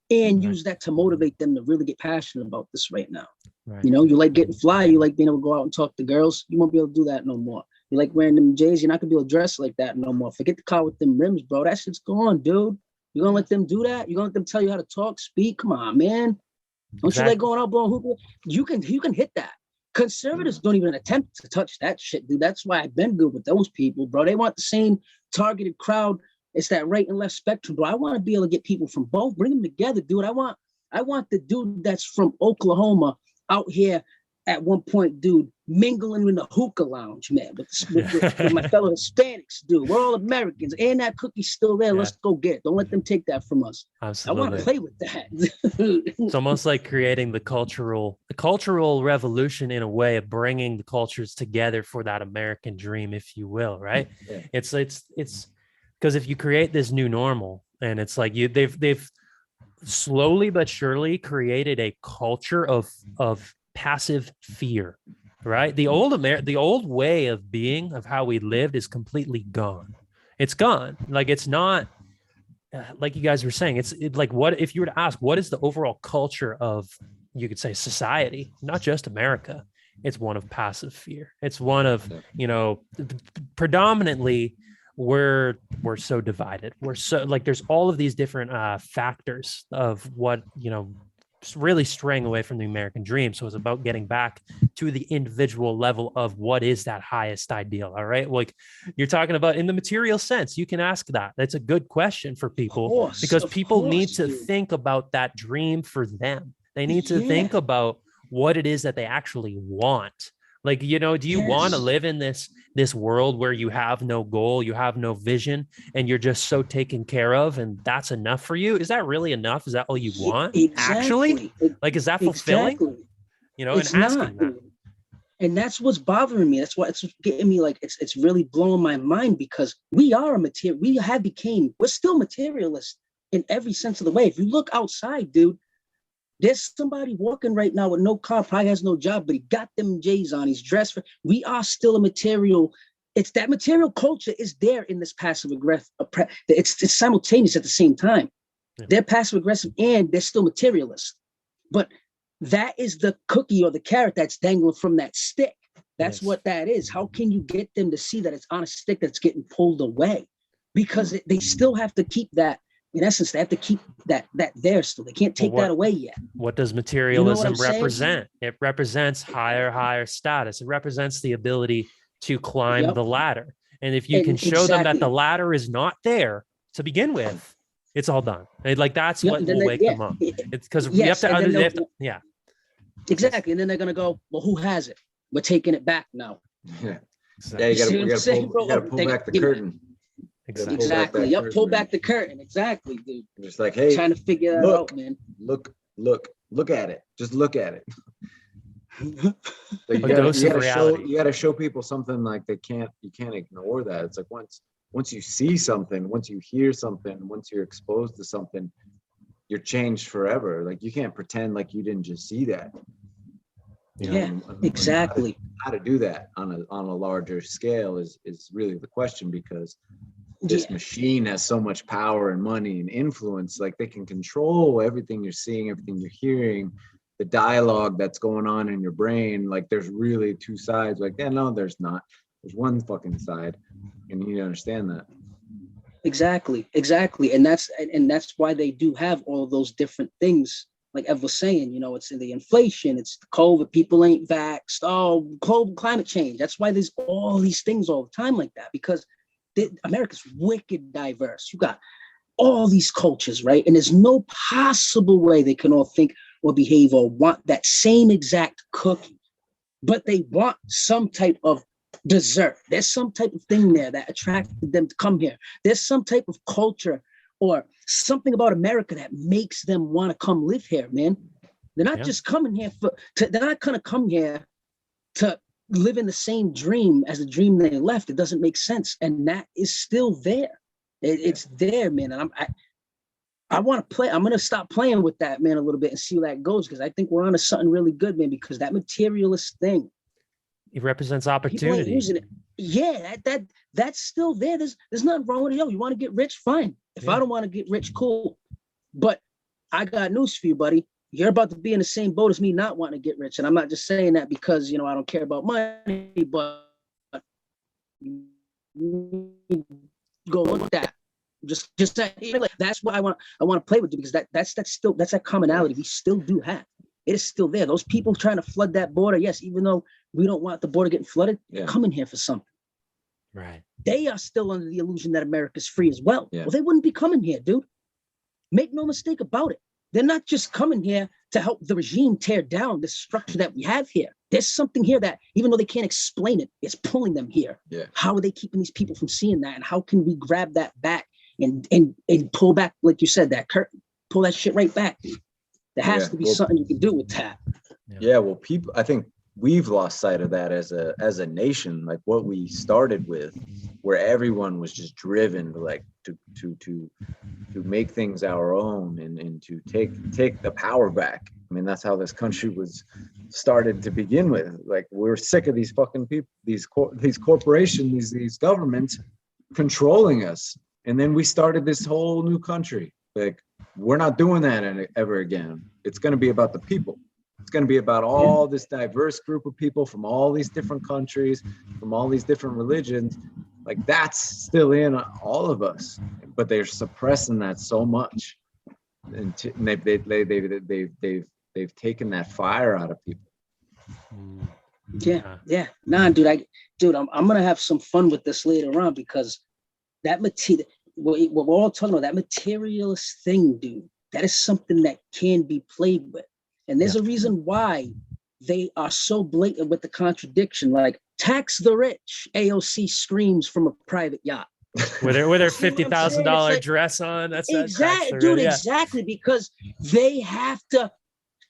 And use that to motivate them to really get passionate about this right now. Right. You know, you like getting fly, you like being able to go out and talk to girls. You won't be able to do that no more. You like wearing them J's, you're not gonna be able to dress like that no more. Forget the car with them rims, bro. That shit's gone, dude. You gonna let them do that? You gonna let them tell you how to talk, speak? Come on, man. Don't you like going out blowing hookah? You can hit that. Conservatives don't even attempt to touch that shit, dude. That's why I've been good with those people, bro. They want the same targeted crowd. It's that right and left spectrum, bro. I want to be able to get people from both, bring them together, dude. I want the dude that's from Oklahoma out here at one point, dude, mingling in the hookah lounge, man, with my fellow Hispanics, dude. We're all Americans, and that cookie's still there. Let's go get it. Don't let them take that from us. Absolutely. I want to play with that. It's almost like creating the cultural revolution in a way of bringing the cultures together for that American dream, if you will, right? Yeah. It's because if you create this new normal, and it's like they've slowly but surely created a culture of passive fear, right? The old way of being, of how we lived, is completely gone. It's gone. Like, it's not like you guys were saying. It's like, what if you were to ask, what is the overall culture of, you could say, society, not just America? It's one of passive fear. It's one of, predominantly we're so divided. We're so, like, there's all of these different factors of what, really straying away from the American dream. So it's about getting back to the individual level of what is that highest ideal. All right. Like, you're talking about in the material sense, you can ask that. That's a good question for people, because people need to think about that dream for them. They need to think about what it is that they actually want. Like, do you want to live in this world where you have no goal, you have no vision, and you're just so taken care of, and that's enough for you? Is that really enough? Is that all you want? Actually? Like, is that fulfilling? It's and asking not. that. And that's what's bothering me. That's why it's getting me, like, it's really blowing my mind, because we are we're still materialist in every sense of the way. If you look outside, dude, there's somebody walking right now with no car, probably has no job, but he got them J's on. He's dressed for. We are still a material. It's that material culture is there in this passive aggressive. It's simultaneous at the same time. Yeah. They're passive aggressive and they're still materialist. But that is the cookie or the carrot that's dangling from that stick. That's what that is. How can you get them to see that it's on a stick that's getting pulled away? Because they still have to keep that. In essence, they have to keep that there still. They can't take that away yet. What does materialism represent? It represents higher status. It represents the ability to climb the ladder. And if you can show them that the ladder is not there to begin with, it's all done. Like, that's what will wake them up. It's because you have to understand. Exactly. And then they're going to go, well, who has it? We're taking it back now. Yeah. You got to pull back the curtain. Exactly. Yep. Pull back the curtain. Exactly, dude. Just like, hey, trying to figure that out, man. Look at it. Just look at it. Like, you gotta show people something, like you can't ignore that. It's like once you see something, once you hear something, once you're exposed to something, you're changed forever. Like, you can't pretend like you didn't just see that. Exactly. How to do that on a larger scale is really the question, because this machine has so much power and money and influence. Like, they can control everything you're seeing, everything you're hearing, the dialogue that's going on in your brain. Like, there's really two sides. Like, no, there's not. There's one fucking side, and you need to understand that. Exactly. And that's why they do have all of those different things. Like Ev was saying, it's in the inflation, it's the COVID, people ain't vaxxed, global climate change. That's why there's all these things all the time like that, because America's wicked diverse. You got all these cultures, right? And there's no possible way they can all think or behave or want that same exact cookie, but they want some type of dessert. There's some type of thing there that attracted them to come here. There's some type of culture or something about America that makes them want to come live here, man. They're not just coming here they're not going to come here to live in the same dream as the dream they left. It doesn't make sense. And that is still there. It's there, man. And I want to play. I'm going to stop playing with that, man, a little bit and see where that goes, because I think we're onto something really good, man, because that materialist thing, it represents opportunity. Using it. Yeah, that's still there. There's nothing wrong with it. Yo, you want to get rich? Fine. If I don't want to get rich, cool. But I got news for you, buddy. You're about to be in the same boat as me not wanting to get rich. And I'm not just saying that because, I don't care about money, but go look at that. Just that's what I want to play with you, because that's that commonality we still do have. It is still there. Those people trying to flood that border, yes, even though we don't want the border getting flooded, they're coming here for something. Right. They are still under the illusion that America's free as well. Yeah. Well, they wouldn't be coming here, dude. Make no mistake about it. They're not just coming here to help the regime tear down this structure that we have here. There's something here that, even though they can't explain it, it's pulling them here. Yeah. How are they keeping these people from seeing that? And how can we grab that back and pull back, like you said, that curtain, pull that shit right back? There has to be something you can do with that. Yeah, well, people, I think we've lost sight of that as a nation, like what we started with, where everyone was just driven to make things our own and to take the power back. I mean, that's how this country was started to begin with. Like, we're sick of these fucking people, these corporations, these governments controlling us. And then we started this whole new country. Like, we're not doing that ever again. It's going to be about the people. It's going to be about all this diverse group of people from all these different countries, from all these different religions. Like, that's still in all of us, but they're suppressing that so much, and they've taken that fire out of people. Yeah. Nah, dude, I'm gonna have some fun with this later on, because that material, what we're all talking about, that materialist thing, dude, that is something that can be played with. And there's a reason why they are so blatant with the contradiction. Like, tax the rich, AOC screams from a private yacht. With their $50,000 dress on. That's exactly, dude. Yeah. Exactly, because they have to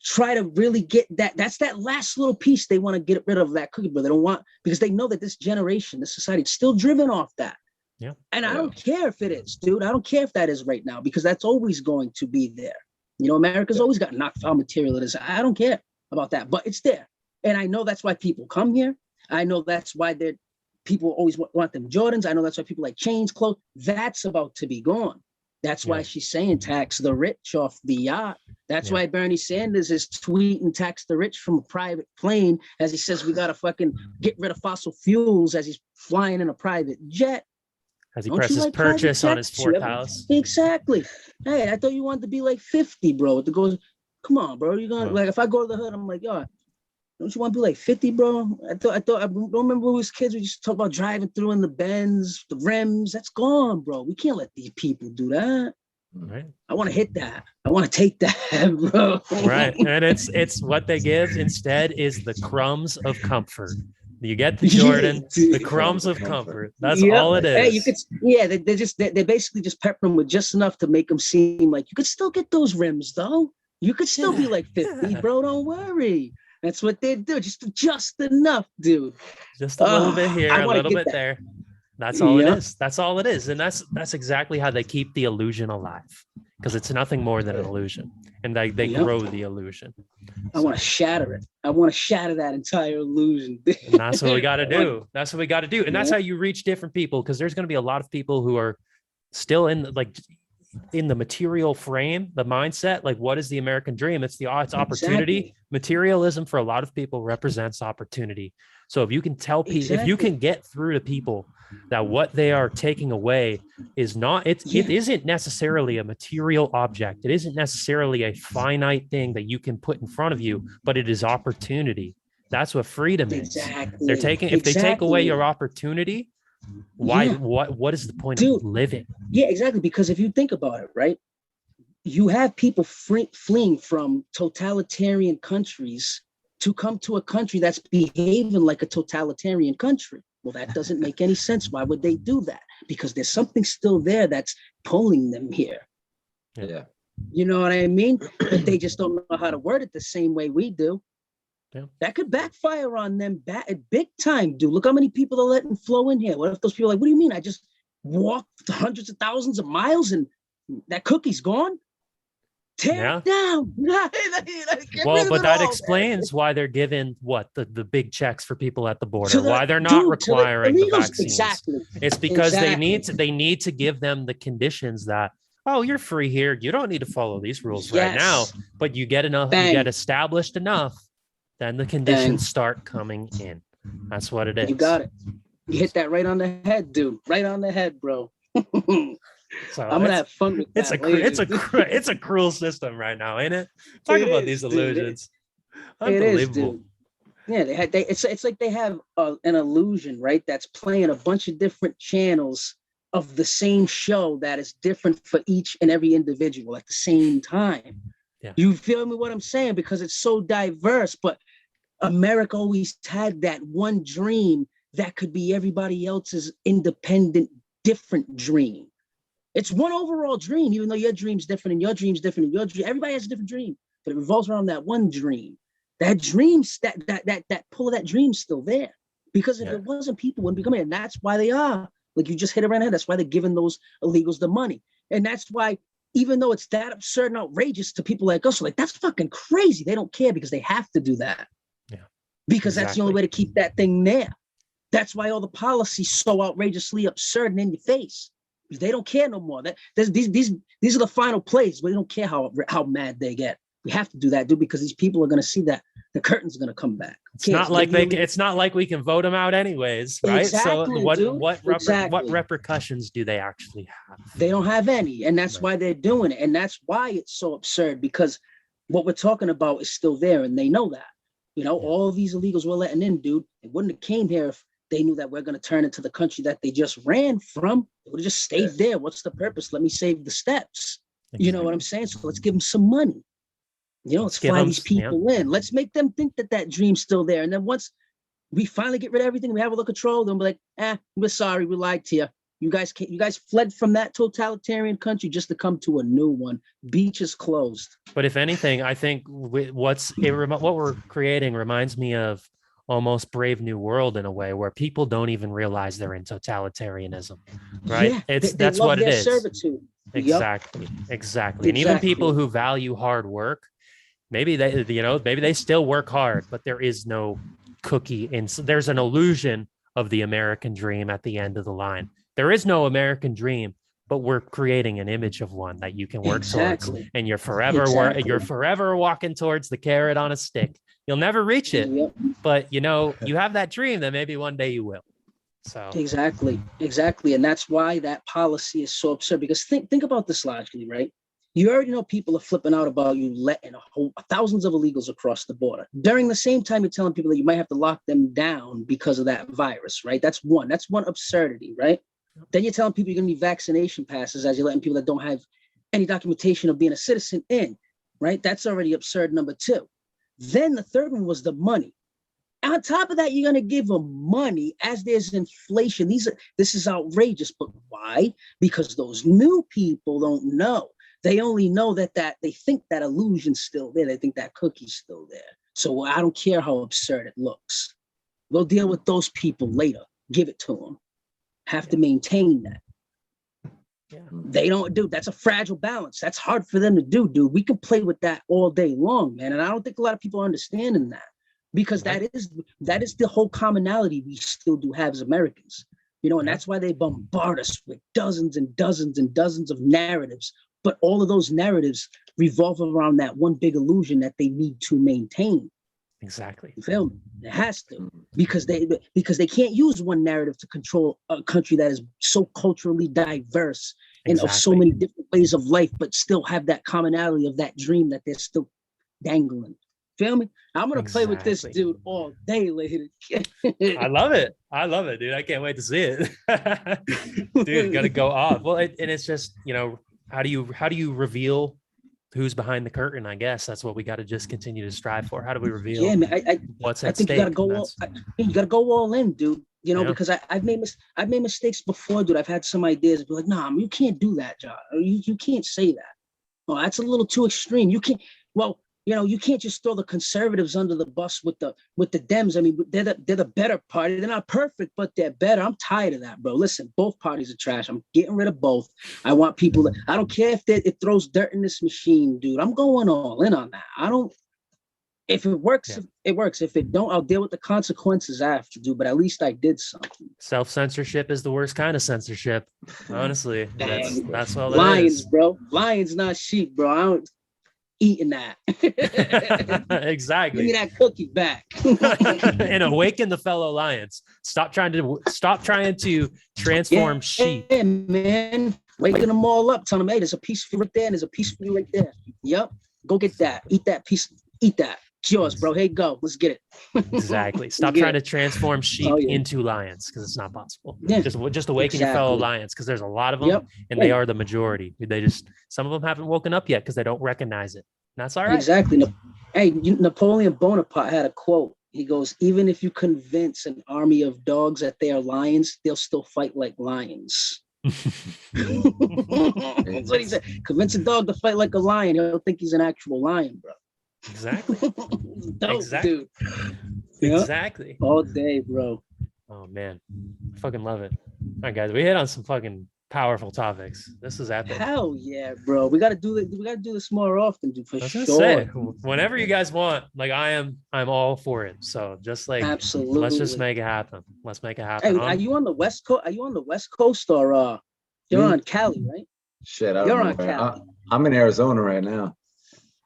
try to really get that. That's that last little piece they want to get rid of that cookie, but they don't want, because they know that this generation, this society, is still driven off that. Yeah. And I don't care if it is, dude. I don't care if that is right now, because that's always going to be there. You know, America's always got knocked out material. It is. I don't care about that, but it's there. And I know that's why people come here. I know that's why people always want them Jordans. I know that's why people like chains, clothes. That's about to be gone. That's why she's saying tax the rich off the yacht. That's why Bernie Sanders is tweeting tax the rich from a private plane, as he says we got to fucking get rid of fossil fuels, as he's flying in a private jet. As he presses purchase on his fourth house. Exactly. Hey, I thought you wanted to be like 50, bro. It goes, come on, bro. You're gonna like, if I go to the hood, I'm like, yo, don't you want to be like 50, bro? I don't remember when we was kids, we used to talk about driving through in the Benz, the rims. That's gone, bro. We can't let these people do that. Right. I want to hit that. I want to take that, bro. Right. And it's what they give instead is the crumbs of comfort. You get the Jordan, the crumbs of comfort. That's all it is. Hey, you could, they basically just pepper them with just enough to make them seem like you could still get those rims, though. You could still be like 50, bro. Don't worry. That's what they do. Just enough, dude. Just a little bit here, a little bit there. That's all it is. That's all it is. And that's exactly how they keep the illusion alive, because it's nothing more than an illusion. And they grow the illusion. I want to shatter it. I want to shatter that entire illusion. And that's what we got to do. That's what we got to do. And that's how you reach different people, because there's going to be a lot of people who are still in the material frame, the mindset. Like, what is the American dream? It's opportunity. Exactly. Materialism for a lot of people represents opportunity. So if you can tell people, if you can get through to people that what they are taking away is not, it isn't necessarily a material object. It isn't necessarily a finite thing that you can put in front of you, but it is opportunity. That's what freedom is. Exactly. They're taking, if they take away your opportunity, why, what is the point of living? Yeah, exactly. Because if you think about it, right, you have people fleeing from totalitarian countries to come to a country that's behaving like a totalitarian country. Well, that doesn't make any sense. Why would they do that? Because there's something still there that's pulling them here. Yeah. You know what I mean? But they just don't know how to word it the same way we do. Yeah. That could backfire on them big time, dude. Look how many people they're letting flow in here. What if those people are like, what do you mean? I just walked hundreds of thousands of miles and that cookie's gone? Tear it down. Well, but that explains why they're giving the big checks for people at the border, why they're not requiring the vaccines. Exactly. It's because they need to give them the conditions that, oh, you're free here. You don't need to follow these rules right now, but you get enough, you get established enough, then the conditions start coming in. That's what it is. You got it. You hit that right on the head, dude. Right on the head, bro. So I'm gonna have fun with that. It's a cruel system right now, ain't it? Talk about these illusions. Unbelievable. It is, dude. Yeah, it's like they have an illusion, right? That's playing a bunch of different channels of the same show that is different for each and every individual at the same time. Yeah. You feel me what I'm saying? Because it's so diverse, but America always had that one dream that could be everybody else's independent, different dream. It's one overall dream, even though your dream's different and your dream's different and your dream, everybody has a different dream, but it revolves around that one dream. That dream's that pull of that dream's still there. Because if it wasn't, people wouldn't be coming. And that's why they are. Like you just hit it right on the head. That's why they're giving those illegals the money. And that's why, even though it's that absurd and outrageous to people like us, like that's fucking crazy. They don't care because they have to do that. Yeah. Because that's the only way to keep that thing there. That's why all the policy's so outrageously absurd and in your face. Because they don't care no more. These are the final plays, but they don't care how mad they get. We have to do that, dude, because these people are going to see that the curtain's going to come back. It's not like we can vote them out anyways, right? Exactly, so what repercussions do they actually have? They don't have any, and that's why they're doing it, and that's why it's so absurd, because what we're talking about is still there, and they know that. You know, all these illegals we're letting in, dude, they wouldn't have came here if they knew that we're going to turn into the country that they just ran from. They would have just stayed there. What's the purpose? Let me save the steps. Exactly. You know what I'm saying? So let's give them some money. You know, let's fly these people in. Let's make them think that dream's still there. And then once we finally get rid of everything, we have a little control, then we're like, we're sorry, we lied to you. You guys fled from that totalitarian country just to come to a new one. Beach is closed. But if anything, I think what we're creating reminds me of almost Brave New World in a way, where people don't even realize they're in totalitarianism, right? Yeah, that's what it is. Servitude. Exactly. And even people who value hard work, maybe they still work hard, but there is no cookie. And there's an illusion of the American dream at the end of the line. There is no American dream, but we're creating an image of one that you can work towards, and you're forever walking towards the carrot on a stick. You'll never reach it, but you have that dream that maybe one day you will. So exactly, and that's why that policy is so absurd. Because think about this logically, right? You already know people are flipping out about you letting thousands of illegals across the border. During the same time, you're telling people that you might have to lock them down because of that virus, right? That's one absurdity, right? Then you're telling people you're going to need vaccination passes as you're letting people that don't have any documentation of being a citizen in, right? That's already absurd, number two. Then the third one was the money. On top of that, you're going to give them money as there's inflation. This is outrageous, but why? Because those new people don't know. They only know that they think that illusion's still there. They think that cookie's still there. So I don't care how absurd it looks. We'll deal with those people later. Give it to them. Have to maintain that. Yeah. They don't do. That's a fragile balance. That's hard for them to do, dude. We can play with that all day long, man. And I don't think a lot of people are understanding that, because that is the whole commonality we still do have as Americans. You know, and that's why they bombard us with dozens and dozens and dozens of narratives. But all of those narratives revolve around that one big illusion that they need to maintain. Exactly. You feel me? It has to, because they can't use one narrative to control a country that is so culturally diverse and of so many different ways of life, but still have that commonality of that dream that they're still dangling. Feel me? I'm gonna play with this dude all day later. I love it, dude. I can't wait to see it. Dude, gotta go off. Well, and it's just, how do you reveal who's behind the curtain? I guess that's what we got to just continue to strive for. How do we reveal what's at stake? You gotta go all in, dude. Because I've made mistakes before, dude. I've had some ideas, but like, nah, you can't do that, John. You can't say that. Oh, that's a little too extreme. You can't. Well, you can't just throw the conservatives under the bus with the Dems. I mean, they're the better party. They're not perfect, but they're better. I'm tired of that, bro. Listen, both parties are trash. I'm getting rid of both. I want people that, I don't care if it throws dirt in this machine, dude. I'm going all in on that. If it works, it works. If it don't, I'll deal with the consequences after, dude. But at least I did something. Self-censorship is the worst kind of censorship. Honestly, that's all it is. Lions, bro. Lions, not sheep, bro. I don't eating that. Exactly. Give me that cookie back. And awaken the fellow lions. Stop trying to transform sheep. Yeah, man. Waking them all up, telling them, hey, there's a piece for you right there, and there's a piece for you right there. Yep. Go get that. Eat that piece. Eat that. It's yours, bro. Hey, go. Let's get it. Exactly. Stop trying to transform sheep into lions, because it's not possible. Yeah. Just awaken your fellow lions, because there's a lot of them, and they are the majority. Some of them haven't woken up yet because they don't recognize it. That's all right. Exactly. Hey, Napoleon Bonaparte had a quote. He goes, even if you convince an army of dogs that they are lions, they'll still fight like lions. That's what he said. Convince a dog to fight like a lion, he'll think he's an actual lion, bro. Exactly. Dope, Exactly. dude. Exactly. All day, bro. Oh man, I fucking love it. All right, guys, we hit on some fucking powerful topics. This is epic. Hell yeah, bro. We gotta do it. We gotta do this more often, dude. For I was gonna sure. say, whenever you guys want, like I'm all for it. So just like, absolutely, let's just make it happen. Let's make it happen. Hey, are you on the West Coast? Are you on the West Coast or you're on Cali, right? Shit, I You're don't on know. Cali. I'm in Arizona right now.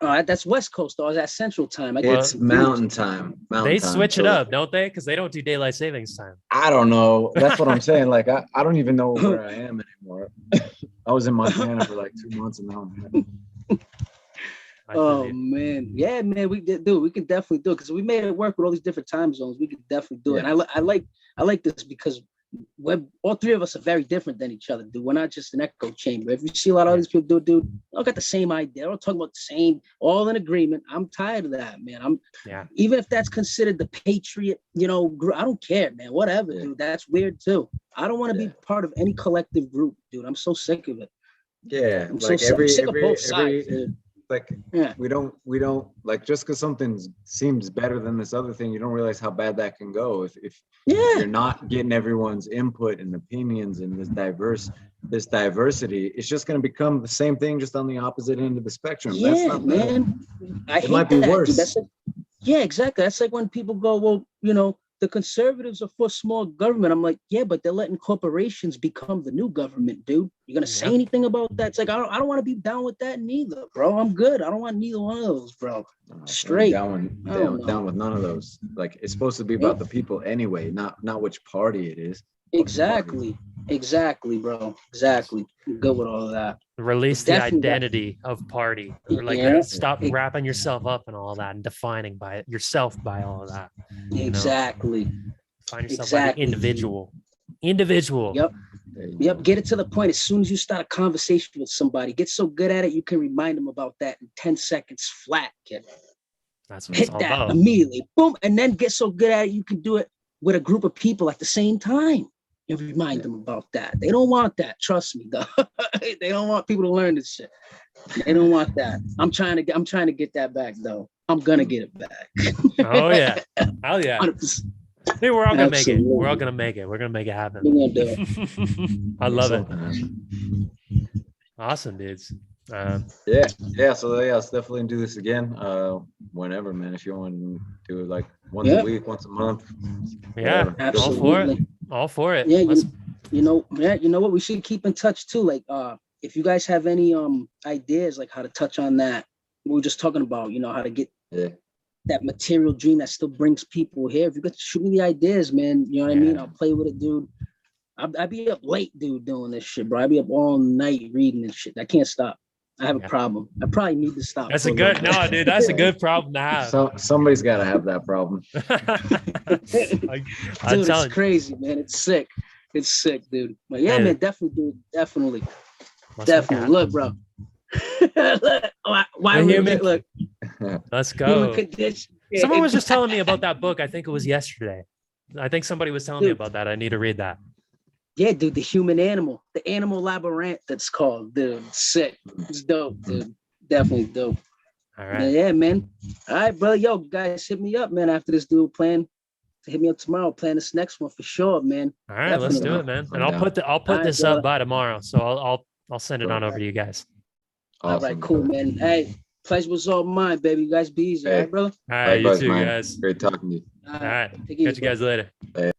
That's West Coast, though. Is that Central Time? It's Mountain Time. They switch it up, don't they? Because they don't do daylight savings time. I don't know. That's what I'm saying. Like, I don't even know where I am anymore. I was in Montana for like 2 months and now I'm here. Oh man, yeah, man, we can definitely do it because we made it work with all these different time zones. We could definitely do it. And I like this because all three of us are very different than each other, dude. We're not just an echo chamber. If you see a lot of these people do, dude, they all got the same idea. They're all talking about the same, all in agreement. I'm tired of that, man. Even if that's considered the patriot, I don't care, man. Whatever, dude. That's weird too. I don't want to be part of any collective group, dude. I'm so sick of it. Yeah, I'm like so sick of both sides, dude. Like we don't like, just because something seems better than this other thing, you don't realize how bad that can go if you're not getting everyone's input and opinions and this diversity. It's just going to become the same thing, just on the opposite end of the spectrum. Yeah, that's not man. It might be worse. Dude. That's exactly. That's like when people go, well, the conservatives are for small government. I'm like, yeah, but they're letting corporations become the new government, dude. You're gonna say anything about that? It's like I don't want to be down with that neither, bro. I'm good. I don't want neither one of those, bro. Straight. Down with none of those. Like, it's supposed to be about the people anyway, not which party it is. Exactly, bro. Exactly. I'm good with all of that. Release the identity of party, or like stop wrapping yourself up in all that and defining yourself by all of that. Exactly. Find yourself like an individual. Yep. Get it to the point. As soon as you start a conversation with somebody, get so good at it, you can remind them about that in 10 seconds flat, kid. That's what it's all about. Immediately. Boom. And then get so good at it, you can do it with a group of people at the same time. And remind them about that. They don't want that. Trust me, though. They don't want people to learn this shit. They don't want that. I'm trying to get that back, though. I'm gonna get it back. Oh yeah. Hell yeah. 100%. Hey, we're all gonna make it. We're all gonna make it. We're gonna make it happen. We're gonna do it. I love it. Awesome, dudes. So let's definitely do this again. Whenever, man. If you want to do it like once a week, once a month. Yeah, absolutely. All for it. Yeah, you know what? We should keep in touch too. Like, if you guys have any ideas, like how to touch on that, we were just talking about, how to get that material dream that still brings people here. If you could shoot me the ideas, man, you know what I mean? I'll play with it, dude. I'd be up late, dude, doing this shit, bro. I'd be up all night reading this shit. I can't stop. I have a problem. I probably need to stop. That's a good dude. That's a good problem to have. So somebody's got to have that problem. Dude, it's crazy, man. It's sick. It's sick, dude. But yeah, man, definitely, dude. Definitely. Look, bro. Look. Let's go. Someone was just telling me about that book. I think it was yesterday. I think somebody was telling me about that. I need to read that. Yeah, dude, the human animal, the animal labyrinth, that's called, dude. Sick. It's dope, dude. Definitely dope. All right. Yeah, man. All right, brother. Yo, guys, hit me up, man. After this, dude, plan to hit me up tomorrow. Plan this next one for sure, man. All right, Let's do it, man. And I'll put this up by tomorrow, so I'll send it on over to you guys. Awesome. All right, cool, man. Hey, pleasure was all mine, baby. You guys be easy, all right, brother? All right, you too, guys. Great talking to you. All right. Catch you guys later. Hey.